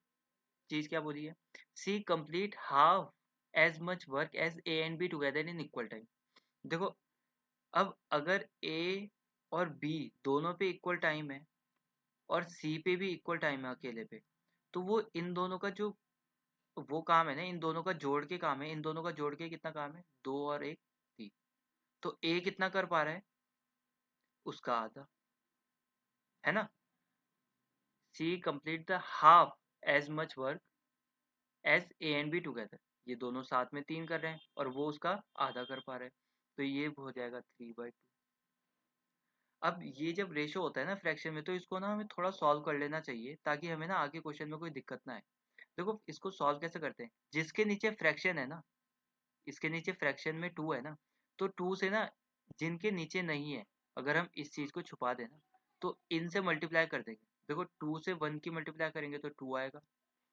चीज क्या बोली है, C complete half as much work as A and B together in equal time. देखो, अब अगर ए और बी दोनों पे इक्वल टाइम है और सी पे भी इक्वल टाइम है अकेले पे, तो वो इन दोनों का जो वो काम है ना, इन दोनों का जोड़ के काम है, इन दोनों का जोड़ के कितना काम है, 2 और 1 3। तो ए कितना कर पा रहा है, उसका आधा, है ना। C complete the half as much work as A and B together, ये दोनों साथ में 3 कर रहे हैं और वो उसका आधा कर पा रहे हैं, तो ये हो जाएगा 3/2। अब ये जब रेशो होता है ना फ्रैक्शन में, तो इसको ना हमें थोड़ा सॉल्व कर लेना चाहिए ताकि हमें ना आगे क्वेश्चन में कोई दिक्कत ना आए। देखो इसको सॉल्व कैसे करते हैं, जिसके नीचे फ्रैक्शन है ना, इसके नीचे फ्रैक्शन में 2 है ना, तो 2 से ना जिनके नीचे नहीं है, अगर हम इस चीज को छुपा दें ना, तो इनसे मल्टीप्लाई कर देंगे। देखो 2 से 1 की मल्टीप्लाई करेंगे तो 2 आएगा,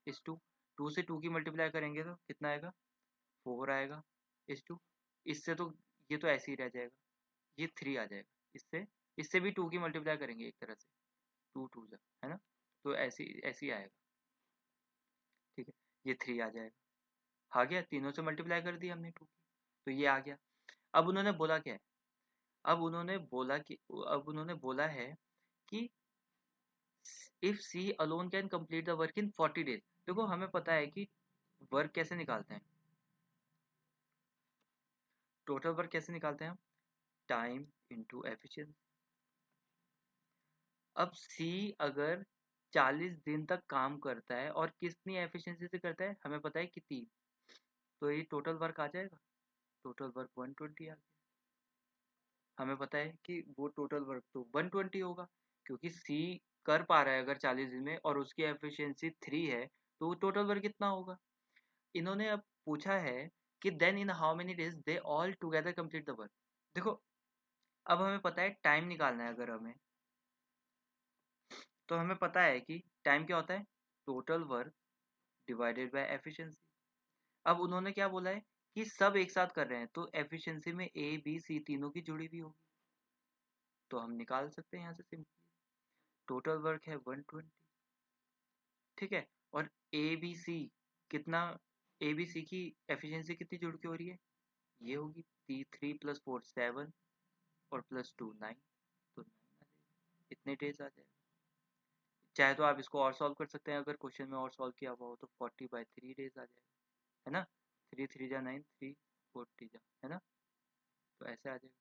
इस 2 से 2 की मल्टीप्लाई करेंगे तो कितना आएगा, 4 आएगा, इस 2 इससे तो ये तो ऐसे ही रह जाएगा, ये 3 आ जाएगा, इससे इससे भी 2 की मल्टीप्लाई करेंगे एक तरह से, 2 2 जा, है ना, तो ऐसे ऐसे ही आएगा। ठीक है, ये 3 आ जाएगा, आ गया, तीनों से मल्टीप्लाई कर दिया हमने 2 की, तो ये आ गया। अब उन्होंने बोला क्या है, अब उन्होंने बोला कि अब उन्होंने बोला है कि if C alone can complete the work in 40 days. देखो हमें पता है कि वर्क कैसे निकालते हैं, टोटल वर्क कैसे निकालते हैं हम, टाइम इनटू एफिशिएंसी। अब सी अगर 40 दिन तक काम करता है और कितनी एफिशिएंसी से करता है, हमें पता है कि 3, तो ये टोटल वर्क आ जाएगा, टोटल वर्क 120 आ गया। हमें पता है कि वो टोटल वर्क तो 120 होगा, क्योंकि सी कर पा रहा है अगर 40 दिन में और उसकी एफिशिएंसी 3 है, तो टोटल वर्क कितना होगा। इन्होंने अब पूछा है कि then in how many days they all together complete the work. देखो अब हमें पता है टाइम निकालना है, अगर हमें, तो हमें पता है कि टाइम क्या होता है, total work divided by efficiency. अब उन्होंने क्या बोला है कि सब एक साथ कर रहे हैं, तो एफिशिएंसी में ए बी सी तीनों की जुड़ी हुई होगी, तो हम निकाल सकते हैं यहाँ से सिंपली, टोटल वर्क है 120, ठीक है, और ए बी सी कितना, ए बी सी की एफिशिएंसी कितनी जुड़ के हो रही है, ये होगी 3 + 4 7 और +2 9, तो 9 आ जाएगा, इतने डेज आ जाएगा। चाहे तो आप इसको और सॉल्व कर सकते हैं, अगर क्वेश्चन में और सॉल्व किया हुआ हो तो 40/3 डेज आ जाएगा, है ना, 3 3 जा 9, 3 40 जा, है ना, तो ऐसे आ जाएगा।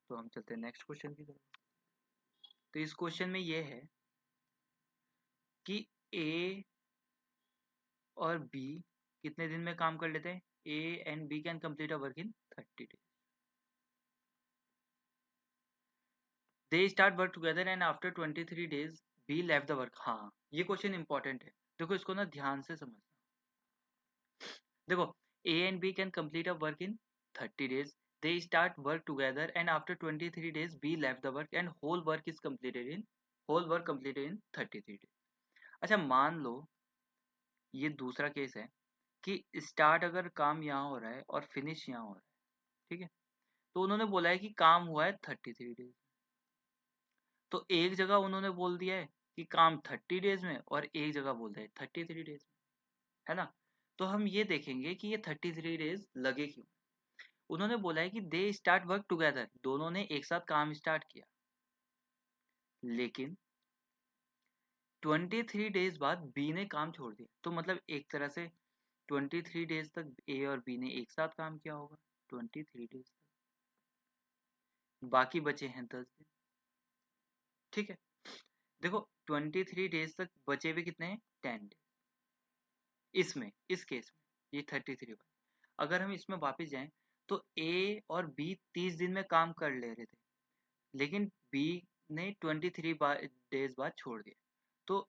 तो हम चलते हैं नेक्स्ट क्वेश्चन की तरफ। तो इस क्वेश्चन में ये है कि ए और बी कितने दिन में काम कर लेते हैं, A and B can complete a work in 30 days. They start work together and after 23 days B left the work. हाँ ये क्वेश्चन इंपॉर्टेंट है, देखो इसको ना ध्यान से समझना। देखो A and B can complete a work in 30 days, they start work together and after 23 days B left the work and whole work completed in 33 days. अच्छा मान लो ये दूसरा केस है कि स्टार्ट अगर काम यहाँ हो रहा है और फिनिश यहाँ हो रहा है, ठीक है, तो उन्होंने बोला है कि काम हुआ है 33 डेज, तो एक जगह उन्होंने बोल दिया है कि काम 30 डेज में और एक जगह बोल दिया है 33 डेज में, है ना। तो हम ये देखेंगे कि ये 33 डेज लगे क्यों। उन्होंने बोला है कि दे स्टार्ट वर्क टुगेदर, दोनों ने एक साथ काम स्टार्ट किया, लेकिन 23 डेज बाद बी ने काम छोड़ दिया, तो मतलब एक तरह से 23 डेज तक ए और बी ने एक साथ काम किया होगा, 23 डेज तक, बाकी बचे हैं 10 दिन, ठीक है। देखो 23 डेज तक बचे हुए कितने हैं, 10 डेज, इसमें इस केस में ये 33 बार, अगर हम इसमें वापस जाएं तो ए और बी 30 दिन में काम कर ले रहे थे, लेकिन बी ने 23 डेज बाद छोड़ दिया, तो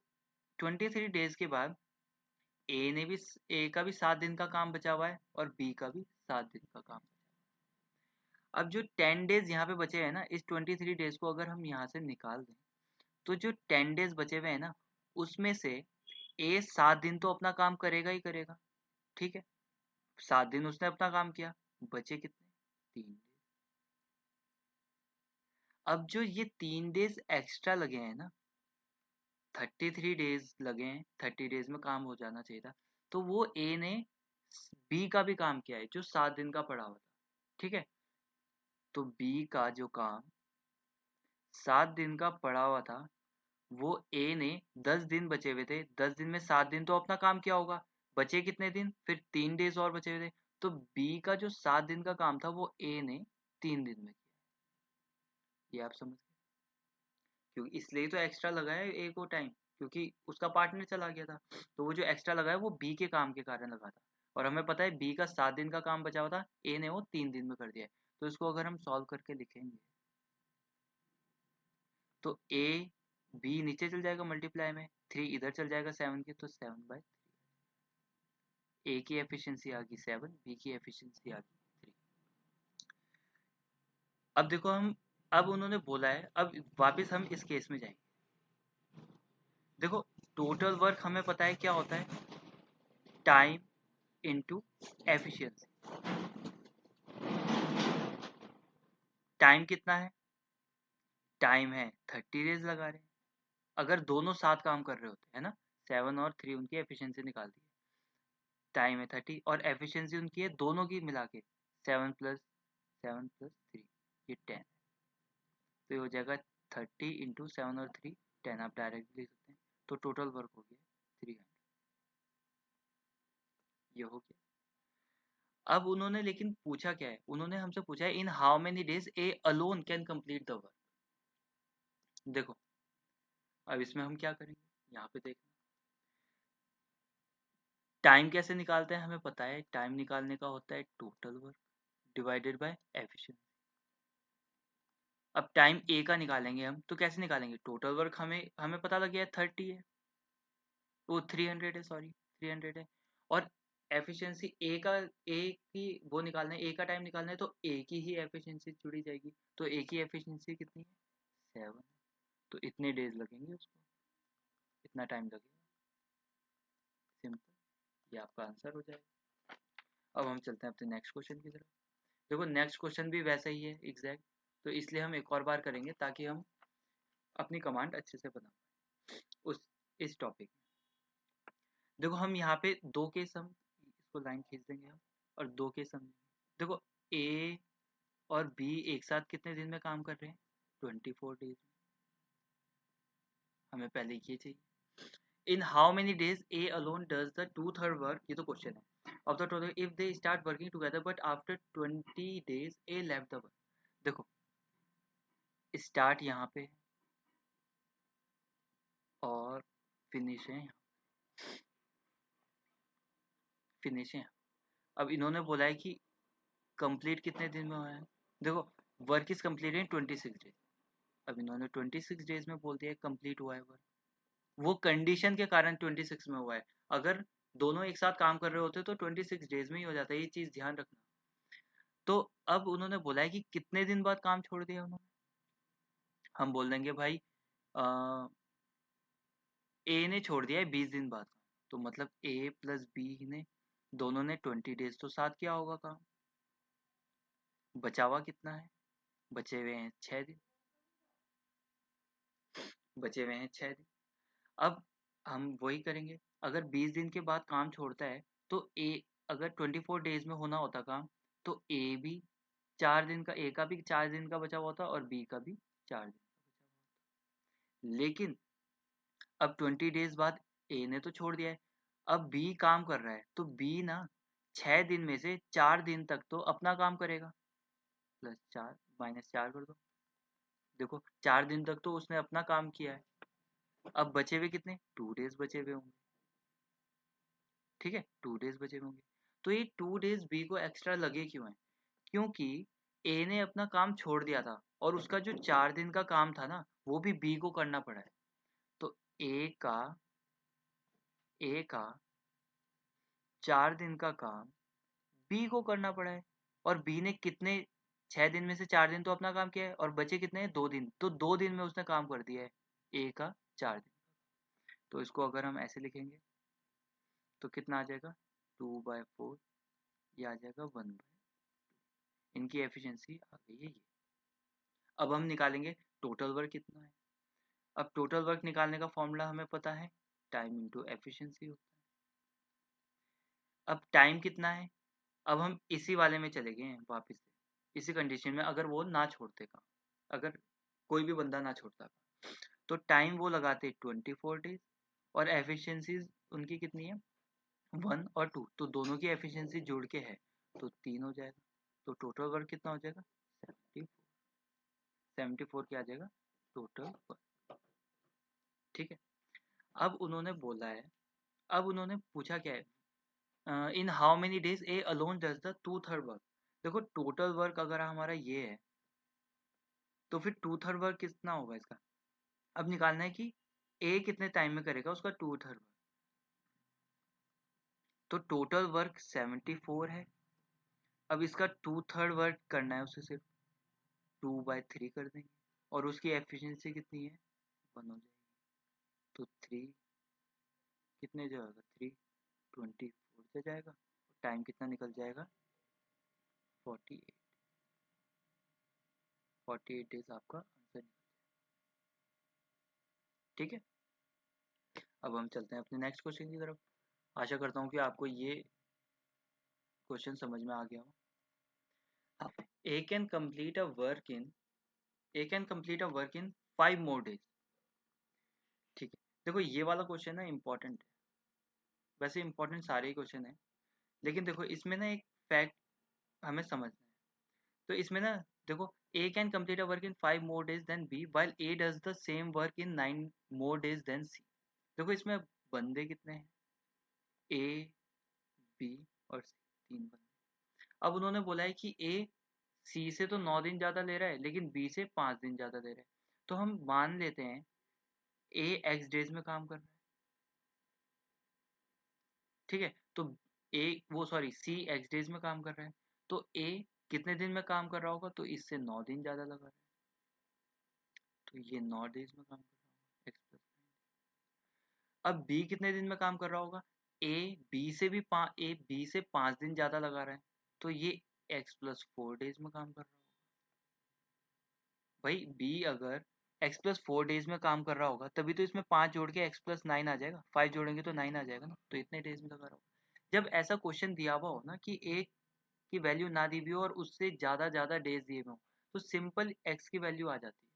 23 डेज के बाद ए का भी 7 दिन का काम बचा हुआ है और बी का भी 7 दिन का काम। अब जो 10 डेज यहाँ पे बचे हैं ना, इस 23 डेज को अगर हम यहाँ से निकाल दें, तो जो 10 डेज बचे हुए हैं ना, उसमें से ए 7 दिन तो अपना काम करेगा ही करेगा, ठीक है, 7 दिन उसने अपना काम किया, बचे कितने, 3 डेज। अब जो ये 3 डेज एक्स्ट्रा लगे हैं ना, 33 डेज लगे हैं, 30 डेज में काम हो जाना चाहिए था। तो वो ए ने बी का भी काम किया है जो 7 दिन का पड़ा हुआ था, ठीक है। तो बी का जो काम 7 दिन का पड़ा हुआ था, वो ए ने 10 दिन बचे हुए थे, 10 दिन में 7 दिन तो अपना काम किया होगा, बचे कितने दिन, फिर 3 डेज और बचे हुए थे। तो बी का जो 7 दिन का काम था वो ए ने 3 दिन में किया। ये आप समझ गए, क्योंकि इसलिए तो एक्स्ट्रा लगा है ए को टाइम, क्योंकि उसका पार्टनर चला गया था। तो वो जो एक्स्ट्रा लगा है वो बी के काम के कारण लगा था, और हमें पता है बी का 7 दिन का काम बचा हुआ था, ए ने वो 3 दिन में कर दिया है। तो इसको अगर हम सॉल्व करके लिखेंगे तो ए बी नीचे चल जाएगा मल्टीप्लाई में, 3 इधर चल जाएगा 7 के, तो 7/3। ए की एफिशिएंसी आ गई 7, बी की एफिशिएंसी आ गई 3। अब देखो हम, अब उन्होंने बोला है, अब वापस हम इस केस में जाएंगे। देखो टोटल वर्क हमें पता है क्या होता है, टाइम इनटू एफिशिएंसी। टाइम कितना है, टाइम है 30 डेज लगा रहे हैं, अगर दोनों साथ काम कर रहे होते हैं ना, 7 और 3 उनकी एफिशिएंसी निकाल दी, टाइम है 30 और एफिशिएंसी उनकी है दोनों की मिला के 7+3 ये 10। तो ये हो जाएगा 30 इंटू 7 और 3 10, आप डायरेक्ट लिख सकते हैं। तो टोटल वर्क हो गया 300, ये हो गया। अब उन्होंने लेकिन पूछा क्या है, उन्होंने हमसे पूछा है इन how many days A alone can complete the work. देखो अब इसमें हम क्या करेंगे, यहाँ पे देखना, टाइम कैसे निकालते हैं हमें पता है, टाइम निकालने का होता है total work divided by efficiency. अब टाइम ए का निकालेंगे हम, तो कैसे निकालेंगे, टोटल वर्क हमें हमें पता लग गया है 30 है, वो 300 है, सॉरी 300 है। और एफिशिएंसी ए का, ए की वो निकालना है, ए का टाइम निकालना है, तो ए की ही एफिशिएंसी जुड़ी जाएगी। तो ए की एफिशिएंसी कितनी है 7, तो इतने डेज लगेंगे उसको, इतना टाइम लगेगा, सिंपल, ये आपका आंसर हो जाएगा। अब हम चलते हैं अपने नेक्स्ट क्वेश्चन की तरफ। देखो नेक्स्ट क्वेश्चन भी वैसा ही है एग्जैक्ट, तो इसलिए हम एक और बार करेंगे ताकि हम अपनी कमांड अच्छे से बना पाए उस इस टॉपिक में। देखो हम यहाँ पे दो केस, हम इसको लाइन खींच देंगे हम, और दो केस हम, देखो ए और बी एक साथ कितने दिन में काम कर रहे हैं, 24 डेज। हमें पहले ये चाहिए, इन how many days A alone does the 2/3 work, ये तो क्वेश्चन है, of the total if they start working together but after 20 days A left the work. देखो स्टार्ट यहाँ पे और फिनिश है, फिनिश है। अब इन्होंने बोला है कि कंप्लीट कितने दिन में हुआ है, देखो work is complete in 26 days. अब इन्होंने 26 डेज में बोल दिया कंप्लीट हुआ है वर्क, वो कंडीशन के कारण 26 में हुआ है, अगर दोनों एक साथ काम कर रहे होते तो 26 डेज में ही हो जाता है, ये चीज ध्यान रखना। तो अब उन्होंने बोला है कि कितने दिन बाद काम छोड़ दिया उन्होंने, हम बोल देंगे भाई ए ने छोड़ दिया है 20 दिन बाद, तो मतलब ए प्लस बी ने दोनों ने 20 डेज तो साथ किया होगा काम, बचा हुआ कितना है, बचे हुए हैं 6 दिन, बचे हुए हैं 6 दिन। अब हम वही करेंगे, अगर 20 दिन के बाद काम छोड़ता है तो ए, अगर 24 डेज में होना होता काम, तो ए भी 4 दिन का, ए का भी 4 दिन का बचा हुआ होता और बी का भी 4 दिन का बचा हुआ होता। लेकिन अब 20 डेज बाद ए ने तो छोड़ दिया है, अब बी काम कर रहा है, तो बी ना 6 दिन में से 4 दिन तक तो अपना काम करेगा, +4 -4 कर दो, देखो 4 दिन तक तो उसने अपना काम किया है, अब बचे हुए कितने 2 डेज बचे हुए होंगे, ठीक है 2 डेज बचे हुए होंगे। तो ये 2 डेज बी को एक्स्ट्रा लगे क्यों है, क्योंकि ए ने अपना काम छोड़ दिया था और उसका जो 4 दिन का काम था ना वो भी बी को करना पड़ा है, तो ए का 4 दिन का काम बी को करना पड़ा है, और बी ने कितने, 6 दिन में से 4 दिन तो अपना काम किया है और बचे कितने हैं 2 दिन, तो 2 दिन में उसने काम कर दिया है ए का 4 दिन। तो इसको अगर हम ऐसे लिखेंगे तो कितना आ जाएगा 2/4, ये आ जाएगा 1/, इनकी एफिशिएंसी आ गई है ये। अब हम निकालेंगे टोटल वर्क कितना है, अब टोटल वर्क निकालने का फॉर्मूला हमें पता है, टाइम इंटू एफिशिएंसी होता है। अब टाइम कितना है, अब हम इसी वाले में चले गए हैं वापस से, इसी कंडीशन में अगर वो ना छोड़ते काम, अगर कोई भी बंदा ना छोड़ता काम, तो टाइम वो लगाते 24 डेज और एफिशिएंसीज उनकी कितनी है 1 और 2, तो दोनों की एफिशिएंसी जोड़ के है तो 3 हो जाएगा। तो टोटल वर्क कितना हो जाएगा 74, 74 क्या आ जाएगा टोटल वर्क। ठीक है, अब उन्होंने बोला है, अब उन्होंने पूछा क्या है, इन how many days A alone does the 2/3 work. देखो टोटल वर्क अगर हमारा ये है तो फिर 2/3 वर्क कितना होगा इसका, अब निकालना है कि ए कितने टाइम में करेगा उसका 2/3 वर्क। तो टोटल वर्क 74 है, अब इसका 2/3 वर्क करना है उसे सिर्फ 2/3 कर देंगे और उसकी एफिशिएंसी कितनी है 1 हो जाएगी। तो 3 कितने जाएगा 3 24 से जाएगा, टाइम कितना निकल जाएगा 48, 48 डेज आपका आंसर निकल। ठीक है, अब हम चलते हैं अपने नेक्स्ट क्वेश्चन की तरफ। आशा करता हूँ कि आपको ये क्वेश्चन समझ में आ गया हो। A can complete a work in A can complete a work in 5 more days. ठीक है, देखो ये वाला क्वेश्चन ना इम्पोर्टेंट है, वैसे इम्पोर्टेंट सारे ही क्वेश्चन है, लेकिन देखो इसमें ना एक फैक्ट हमें समझना है। तो इसमें ना देखो A can complete a work in 5 more days then B while A does the same work in 9 more days then C. देखो इसमें बंदे कितने हैं ए बी और सी, 3 बंदे। अब उन्होंने बोला है कि ए सी से तो 9 दिन ज़्यादा ले रहा है लेकिन बी से 5 दिन ज़्यादा ले रहा है, तो हम मान लेते हैं ए एक्स डेज में काम कर रहा है। ठीक है, तो ए वो सॉरी सी एक्स डेज में काम कर रहा है, तो ए कितने दिन में काम कर रहा होगा, तो इससे 9 दिन ज़्यादा लगा रहा है, तो ये 9 डेज में काम कर रहा होगा एक्स प्लस। अब बी कितने दिन में काम कर रहा होगा, ए बी से 5 दिन ज़्यादा लगा रहा है, तो ये x+4 डेज में काम कर रहा होगा। भाई बी अगर x+4 डेज में काम कर रहा होगा तभी तो इसमें 5 जोड़ के x+9 आ जाएगा, 5 जोड़ेंगे तो 9 आ जाएगा ना, तो इतने डेज में लगा रहा होगा। जब ऐसा क्वेश्चन दिया हुआ हो ना कि ए की वैल्यू ना दी हुई हो और उससे ज़्यादा ज़्यादा डेज दिए हुए हो, तो सिंपल x की वैल्यू आ जाती है।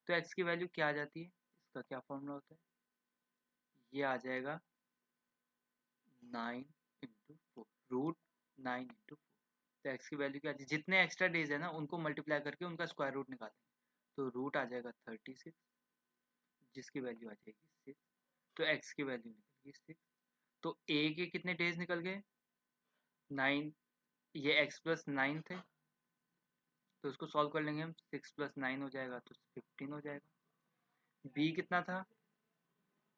तो x की वैल्यू क्या आ जाती है, इसका क्या फॉर्मूला होता है, ये आ जाएगा 9 × 4 √9 × 4। तो x की वैल्यू क्या आती है, जितने एक्स्ट्रा डेज है ना उनको मल्टीप्लाई करके उनका स्क्वायर रूट निकालेंगे, तो रूट आ जाएगा 36 जिसकी वैल्यू आ जाएगी 6। तो x की वैल्यू निकल गई 6। तो a के कितने डेज निकल गए 9, ये x+9 थे, तो उसको सॉल्व कर लेंगे हम, 6+9 हो जाएगा तो 15 हो जाएगा। b कितना था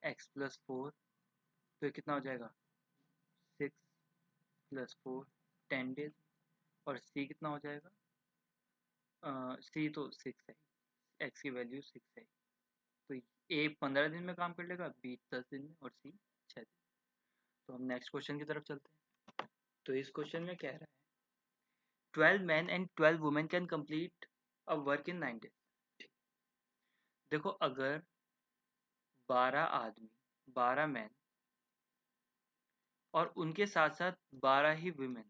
x+4, तो ये कितना हो जाएगा 6+4 10 डेज। और c कितना हो जाएगा, c तो 6 है, x की वैल्यू 6 है, तो a 15 दिन में काम कर लेगा, b 10 दिन में और c 6 दिन। तो हम नेक्स्ट क्वेश्चन की तरफ चलते हैं। तो इस क्वेश्चन में कह रहा है 12 men and 12 women can complete a work in 9 days। देखो अगर 12 आदमी 12 मैन और उनके साथ साथ 12 ही वुमेन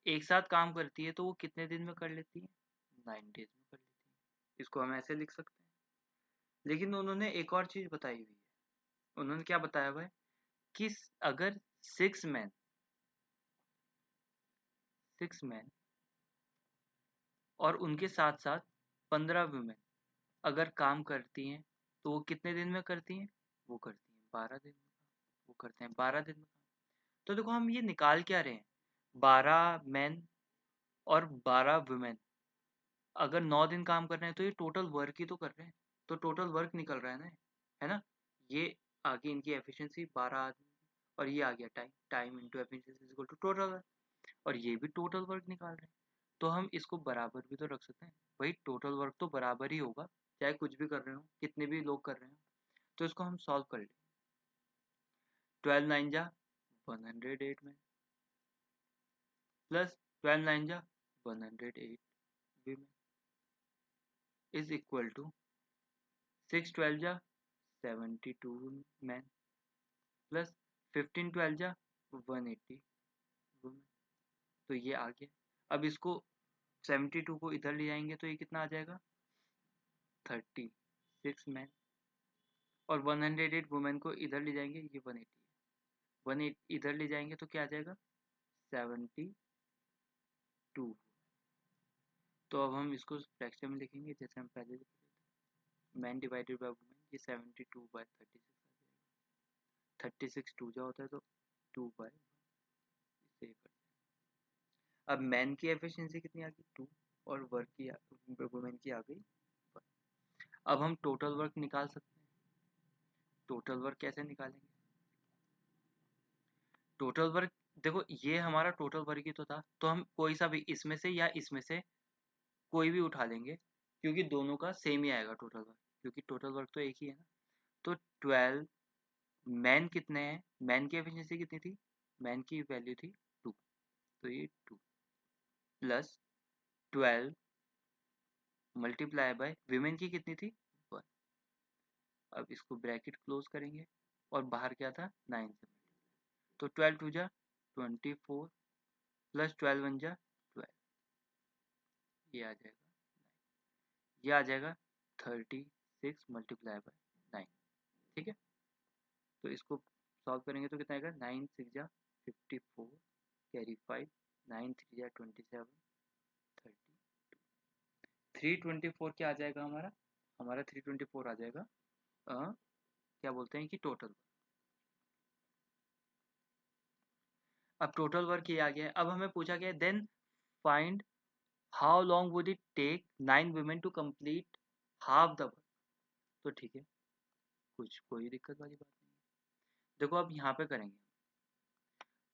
एक साथ काम करती है तो वो कितने दिन में कर लेती है 9 डेज में कर लेती है। इसको हम ऐसे लिख सकते हैं, लेकिन उन्होंने एक और चीज़ बताई हुई है। उन्होंने क्या बताया हुआ है कि अगर 6 मैन और उनके साथ साथ 15 वुमेन अगर काम करती हैं तो वो कितने दिन में करती हैं, वो करती हैं 12 दिन में, वो करते हैं 12 दिन में काम। तो देखो हम ये निकाल क्या रहे हैं, 12 मैन और 12 वुमेन अगर 9 दिन काम कर रहे हैं तो ये टोटल वर्क ही तो कर रहे हैं, तो टोटल वर्क निकल रहा है ना। ये आगे इनकी एफिशिएंसी 12 आदमी और ये आ गया time, time into efficiency equal to total work, और ये भी टोटल वर्क निकाल रहे हैं। तो हम इसको बराबर भी तो रख सकते हैं, भाई टोटल वर्क तो बराबर ही होगा चाहे कुछ भी कर रहे हो, कितने भी लोग कर रहे हो। तो इसको हम सॉल्व कर लें, 12 9 जा 108 में प्लस 12 9 जा 108 वीमेन इज इक्वल टू 6 12 जा 72 मैन प्लस 15 12 जा 180 वुमेन। तो ये आ गया। अब इसको 72 को इधर ले जाएंगे तो ये कितना आ जाएगा 36 मैन, और 108 वुमेन को इधर ले जाएंगे ये 180 है, 180 इधर ले जाएंगे तो क्या आ जाएगा 72। तो अब हम इसको फ्रैक्शन में लिखेंगे जैसे हम पहले लिखे थे, मैन डिवाइडेड बाय वुमेन, ये 72 बाय 36 आ जाएगा। 36 टू जा होता है तो 2 बाय 1 कर। अब मैन की एफिशिएंसी कितनी आ गई 2, और वर्क की वुमेन की आ गई 1। अब हम टोटल वर्क निकाल सकते हैं। टोटल वर्क कैसे निकालेंगे? टोटल वर्क देखो ये हमारा टोटल वर्क ही तो था, तो हम कोई सा भी इसमें से या इसमें से कोई भी उठा लेंगे क्योंकि दोनों का सेम ही आएगा टोटल वर्क, क्योंकि टोटल वर्क तो एक ही है ना। तो 12 मैन कितने हैं, मैन की एफिशिएंसी कितनी थी, मैन की वैल्यू थी 2, तो ये 2 प्लस 12 मल्टीप्लाई बाय विमेन की कितनी थी 1। अब इसको ब्रैकेट क्लोज करेंगे और बाहर क्या था 9 से, तो 12 टू जा 24 प्लस 12 वन जा 12, ये आ जाएगा, ये आ जाएगा 36 मल्टीप्लाई बाय 9। ठीक है, तो इसको सॉल्व करेंगे तो कितना आएगा 9 6 जा 54 कैरी 5 9 3 जा 27 32 324 क्या आ जाएगा हमारा 324 आ जाएगा क्या बोलते हैं कि टोटल। अब टोटल वर्क ये आ गया है। अब हमें पूछा गया then find how long would it take 9 women to complete half the work. तो ठीक है, कोई दिक्कत वाली बात नहीं है। देखो अब यहाँ पे करेंगे,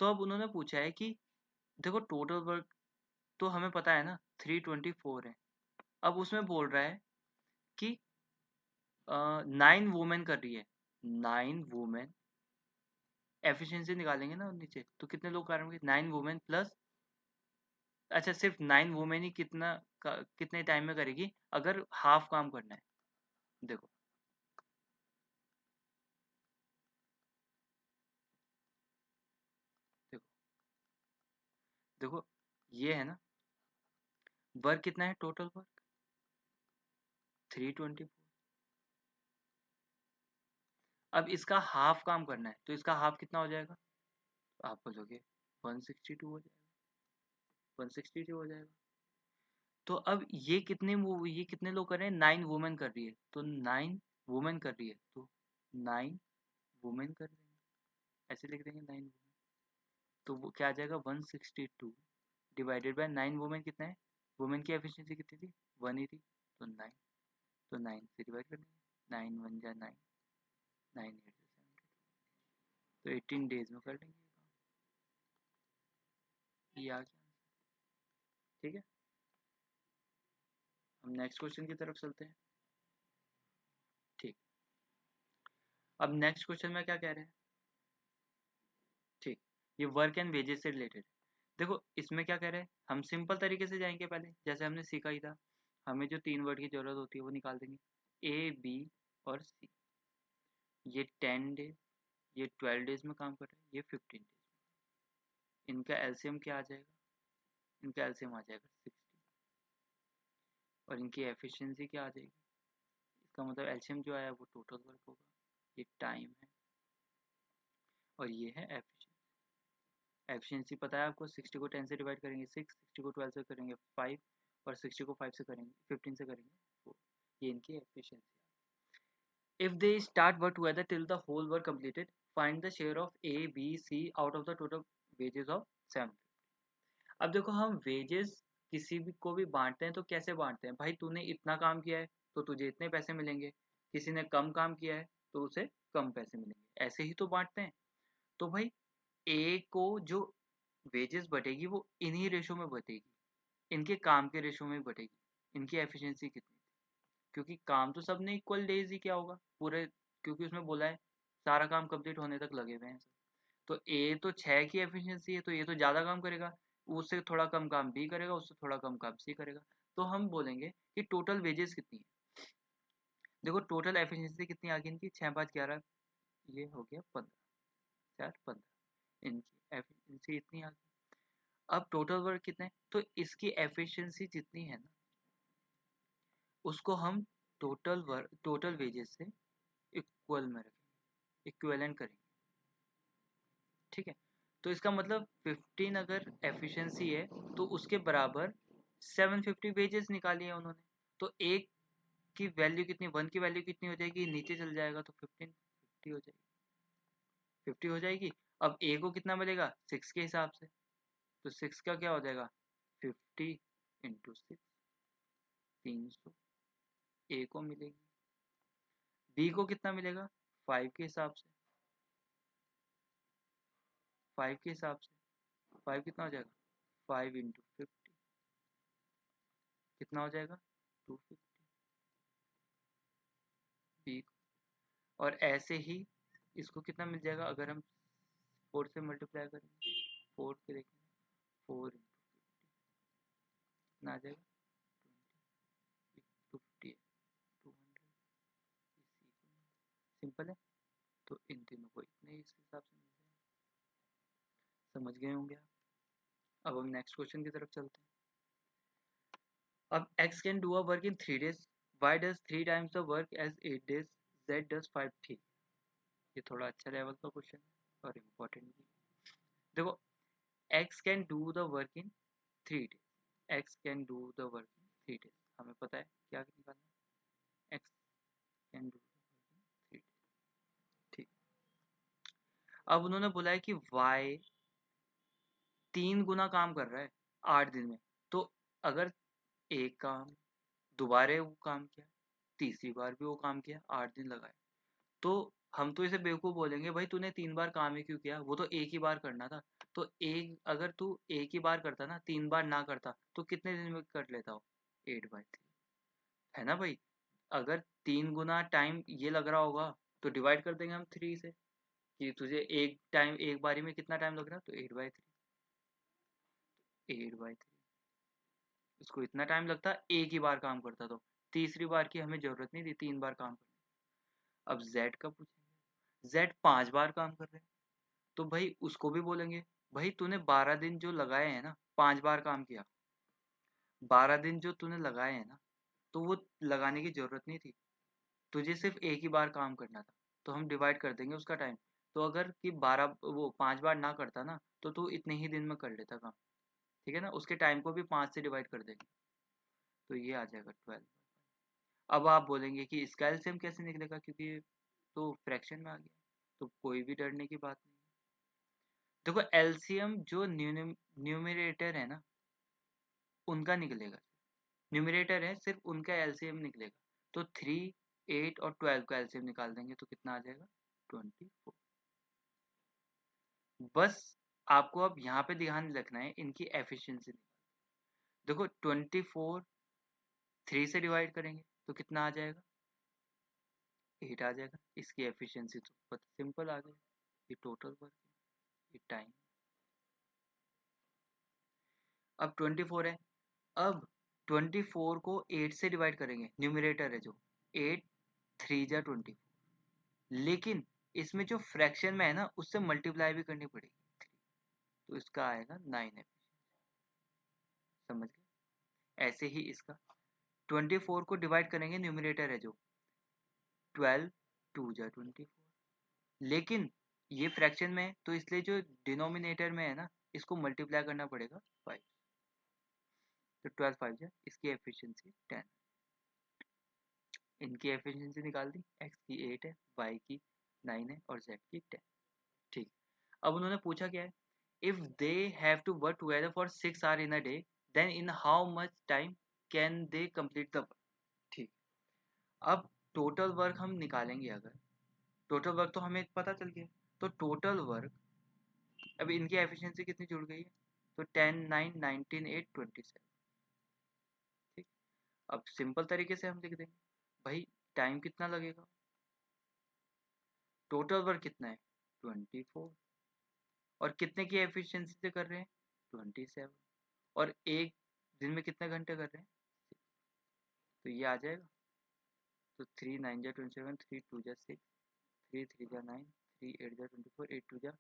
तो अब उन्होंने पूछा है कि देखो टोटल वर्क तो हमें पता है ना 324 है। अब उसमें बोल रहा है कि 9 वुमेन कर रही है, 9 वुमेन एफिशिएंसी निकालेंगे ना नीचे, तो कितने लोग कर रहे होंगे 9 वुमेन प्लस, अच्छा सिर्फ 9 वुमेन ही कितने टाइम में करेगी अगर हाफ काम करना है। देखो देखो देखो ये है ना, वर्क कितना है टोटल वर्क 324। अब इसका हाफ काम करना है तो इसका हाफ कितना हो जाएगा, तो आप बोलोगे 162 हो जाएगा, 162 हो जाएगा। तो अब ये कितने लोग कर रहे हैं, 9 वुमेन कर रही है, तो 9 वुमेन कर रही है तो 9 वुमेन कर रही है, ऐसे लिख देंगे 9 वुमेन। तो वो क्या आ जाएगा 162 डिवाइडेड बाय 9 वुमेन कितना है, वुमेन की एफिशिएंसी कितनी थी 1 ही थी, तो 9, तो 9 से डिवाइड कर देंगे, 9 1 जा 9, 9 8 जा 72, तो 18 डेज में कर लेंगे ये काम। ये आ गया, ठीक है। हम नेक्स्ट क्वेश्चन की तरफ चलते हैं। ठीक, अब नेक्स्ट क्वेश्चन में क्या कह रहे हैं, ठीक, ये वर्क एंड वेजेस से रिलेटेड है। देखो इसमें क्या कह रहे हैं, हम सिंपल तरीके से जाएंगे, पहले जैसे हमने सीखा ही था, हमें जो 3 वर्ड की जरूरत होती है वो निकाल देंगे, ए बी और सी। ये 10 डेज, ये 12 डेज में काम कर रहे हैं, ये 15 डेज। इनका एलसीएम क्या आ जाएगा, इनका एलसीएम आ जाएगा 60, और इनकी एफिशिएंसी क्या आ जाएगी, इसका मतलब एलसीएम जो आया वो टोटल वर्क होगा, ये टाइम है, और ये है एफिशिएंसी। एफिशिएंसी पता है आपको, 60 को 10 से डिवाइड करेंगे 6, 60 को 12 से करेंगे 5, और 60 को 5 से करेंगे 15 से करेंगे 4। ये इनकी efficiency. If they start work together till the whole work completed, find the share of A, B, C out of the total wages of 7। अब देखो हम वेजेस किसी भी को भी बांटते हैं तो कैसे बांटते हैं, भाई तूने इतना काम किया है तो तुझे इतने पैसे मिलेंगे, किसी ने कम काम किया है तो उसे कम पैसे मिलेंगे, ऐसे ही तो बांटते हैं। तो भाई ए को जो वेजेस बटेगी वो इन्हीं रेशो में बटेगी, इनके काम के रेशो में बटेगी। इनकी एफिशिएंसी कितनी, क्योंकि काम तो सबने इक्वल डेज ही किया होगा पूरे, क्योंकि उसमें बोला है सारा काम कंप्लीट होने तक लगे हुए हैं सब। तो ए तो 6 की एफिशिएंसी है तो ये तो ज़्यादा काम करेगा, उससे थोड़ा कम काम बी करेगा, उससे थोड़ा कम काम सी करेगा। तो हम बोलेंगे कि टोटल वेजेस कितनी है। देखो टोटल एफिशिएंसी कितनी आ गई इनकी, 6 5 11, ये हो गया 15, 4 15, इनकी एफिशिएंसी इतनी आ गई। अब टोटल वर्क कितना है, तो इसकी एफिशिएंसी जितनी है ना उसको हम टोटल वेजेस से इक्वल में रखेंगे, इक्विवेलेंट करेंगे। ठीक है, तो इसका मतलब 15 अगर एफिशिएंसी है तो उसके बराबर 750 वेजेस निकाली है उन्होंने। तो एक की वैल्यू कितनी, 1 की वैल्यू कितनी हो जाएगी, नीचे चल जाएगा तो 15 50 हो जाएगी, 50 हो जाएगी। अब ए को कितना मिलेगा 6 के हिसाब से, तो 6 का क्या हो जाएगा 50 इंटू 6, 300 ए को मिलेगी। बी को कितना मिलेगा 5 के हिसाब से, 5 के हिसाब से 5 कितना हो जाएगा 5 इंटू 50 कितना हो जाएगा 250 बी को। और ऐसे ही इसको कितना मिल जाएगा अगर हम 4 से मल्टीप्लाई करेंगे, 4 के देखेंगे 4 इंटू 50 कितना आ जाएगा 20, 50 200, सिंपल है। तो इन तीनों को इतने इस हिसाब से मिल जाएगा, समझ गए होंगे आप। अब हम नेक्स्ट क्वेश्चन की तरफ चलते हैं। अब x can do a work in 3 days, y does 3 times the work as 8 days, z does 5 3। ये थोड़ा अच्छा लेवल का क्वेश्चन है और इम्पोर्टेंट भी। देखो x can do the work in 3 days, x can do the work in 3 days, हमें पता है क्या निकालना है, x can do the work in 3 days। ठीक, अब उन्होंने बोला है कि y 3 गुना काम कर रहा है 8 दिन में। तो अगर एक काम दोबारा वो काम किया, तीसरी बार भी वो काम किया, 8 दिन लगाए, तो हम तो इसे बेवकूफ़ बोलेंगे, भाई तूने 3 बार काम ही क्यों किया, वो तो एक ही बार करना था। तो एक अगर तू एक ही बार करता ना, 3 बार ना करता, तो कितने दिन में कर लेता हो 8/3, है ना भाई। अगर 3 गुना टाइम ये लग रहा होगा तो डिवाइड कर देंगे हम 3 से, कि तुझे एक बारी में कितना टाइम लग रहा है, तो 8/3, 8/3 उसको इतना टाइम लगता एक ही बार काम करता, तो तीसरी बार की हमें जरूरत नहीं थी 3 बार काम करने। अब जेड का पूछेंगे, जेड 5 बार काम कर रहे हैं, तो भाई उसको भी बोलेंगे भाई तूने 12 दिन जो लगाए हैं ना, 5 बार काम किया, 12 दिन जो तूने लगाए हैं ना, तो वो लगाने की जरूरत नहीं थी, तुझे सिर्फ एक ही बार काम करना था, तो हम डिवाइड कर देंगे उसका टाइम। तो अगर कि 12 वो 5 बार ना करता ना, तो तू इतने ही दिन में कर लेता काम। ठीक है ना, उसके टाइम को भी 5 से डिवाइड कर देंगे, तो ये आ जाएगा 12। अब आप बोलेंगे कि इसका एलसीएम कैसे निकलेगा, क्योंकि ये तो फ्रैक्शन में आ गया, तो कोई भी डरने की बात नहीं है। देखो एलसीएम जो न्यूमरेटर है ना उनका निकलेगा, न्यूमरेटर है सिर्फ उनका एलसीएम निकलेगा। तो 3 8 और 12 का एलसीएम निकाल देंगे तो कितना आ जाएगा 24। बस आपको अब यहाँ पे ध्यान रखना है इनकी एफिशिएंसी। देखो 24 3 से डिवाइड करेंगे तो कितना आ जाएगा 8 आ जाएगा, इसकी एफिशिएंसी तो बहुत सिंपल आ गई, ये टोटल वर्क है, ये टाइम। अब 24 है, अब 24 को 8 से डिवाइड करेंगे, न्यूमरेटर है जो 8 3 जा 24, लेकिन इसमें जो फ्रैक्शन में है ना उससे मल्टीप्लाई भी करनी पड़ेगी 3, तो इसका आएगा 9 एफिशिएंसी। समझ गए। ऐसे ही इसका 24 को डिवाइड करेंगे, न्यूमरेटर है जो 12 2 जा 24, लेकिन ये फ्रैक्शन में है तो इसलिए जो डिनोमिनेटर में है ना इसको मल्टीप्लाई करना पड़ेगा 5, तो 12 5 जा, इसकी एफिशिएंसी 10। इनकी एफिशिएंसी निकाल दी, x की 8 है, y की 9 है और z की 10। ठीक, अब उन्होंने पूछा क्या है, if they have to work together for 6 hour in a day, then in how much time can they complete the work. ठीक, अब टोटल वर्क हम निकालेंगे, अगर टोटल वर्क तो हमें पता चल गया, तो टोटल वर्क अब इनकी एफिशिएंसी कितनी जुड़ गई है, तो 10 9 19 8 27। ठीक, अब सिंपल तरीके से हम लिख देंगे भाई टाइम कितना लगेगा, टोटल वर्क कितना है 24, और कितने की एफिशिएंसी से कर रहे हैं 27, और एक दिन में कितने घंटे कर रहे हैं, तो ये आ जाएगा, तो 3 9 जा 27, 3 2 जा 6, 3 3 जा 9, 3 8 जा 24, 8 2 जा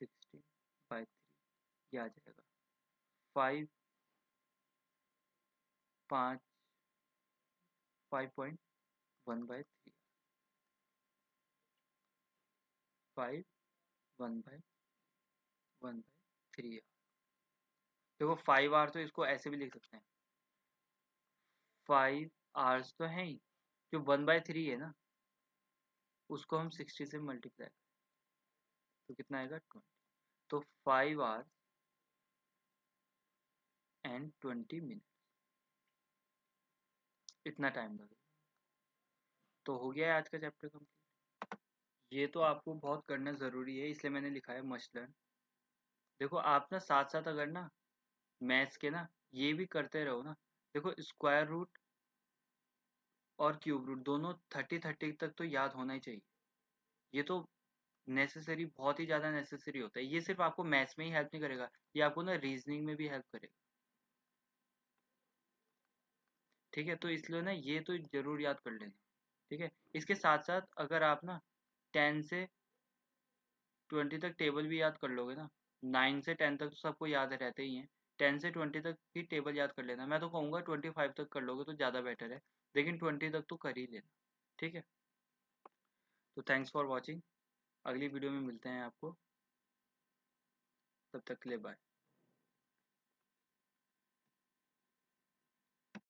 16 बाय 3, ये आ जाएगा 5 5 5.1 बाय 3, 5 1 बाय 1 बाय 3। देखो 5 आर तो इसको ऐसे भी लिख सकते हैं, 5 आर्स तो है ही, जो 1/3 है ना उसको हम 60 से मल्टीप्लाई, तो कितना आएगा 20। तो 5 आवर्स एंड 20 मिनट, इतना टाइम लगेगा। तो हो गया है आज का चैप्टर कंप्लीट। ये तो आपको बहुत करना ज़रूरी है, इसलिए मैंने लिखा है मस्ट लर्न। देखो आप ना साथ साथ अगर ना मैथ्स के ना ये भी करते रहो ना, देखो स्क्वायर रूट और क्यूब रूट दोनों 30 तक तो याद होना ही चाहिए। ये तो नेसेसरी, बहुत ही ज़्यादा नेसेसरी होता है। ये सिर्फ आपको मैथ्स में ही हेल्प नहीं करेगा, ये आपको ना रीजनिंग में भी हेल्प करेगा। ठीक है, तो इसलिए ना ये तो ज़रूर याद कर लेना। ठीक है, इसके साथ साथ अगर आप ना 10 से 20 तक टेबल भी याद कर लोगे ना, 9 से 10 तक तो सबको याद रहते ही हैं, 10 से 20 तक भी टेबल याद कर लेना। मैं तो कहूँगा 25 तक कर लोगे तो ज़्यादा बेटर है, लेकिन 20 तक तो कर ही लेना। ठीक है, तो थैंक्स फॉर वॉचिंग, अगली वीडियो में मिलते हैं आपको, तब तक के लिए बाय।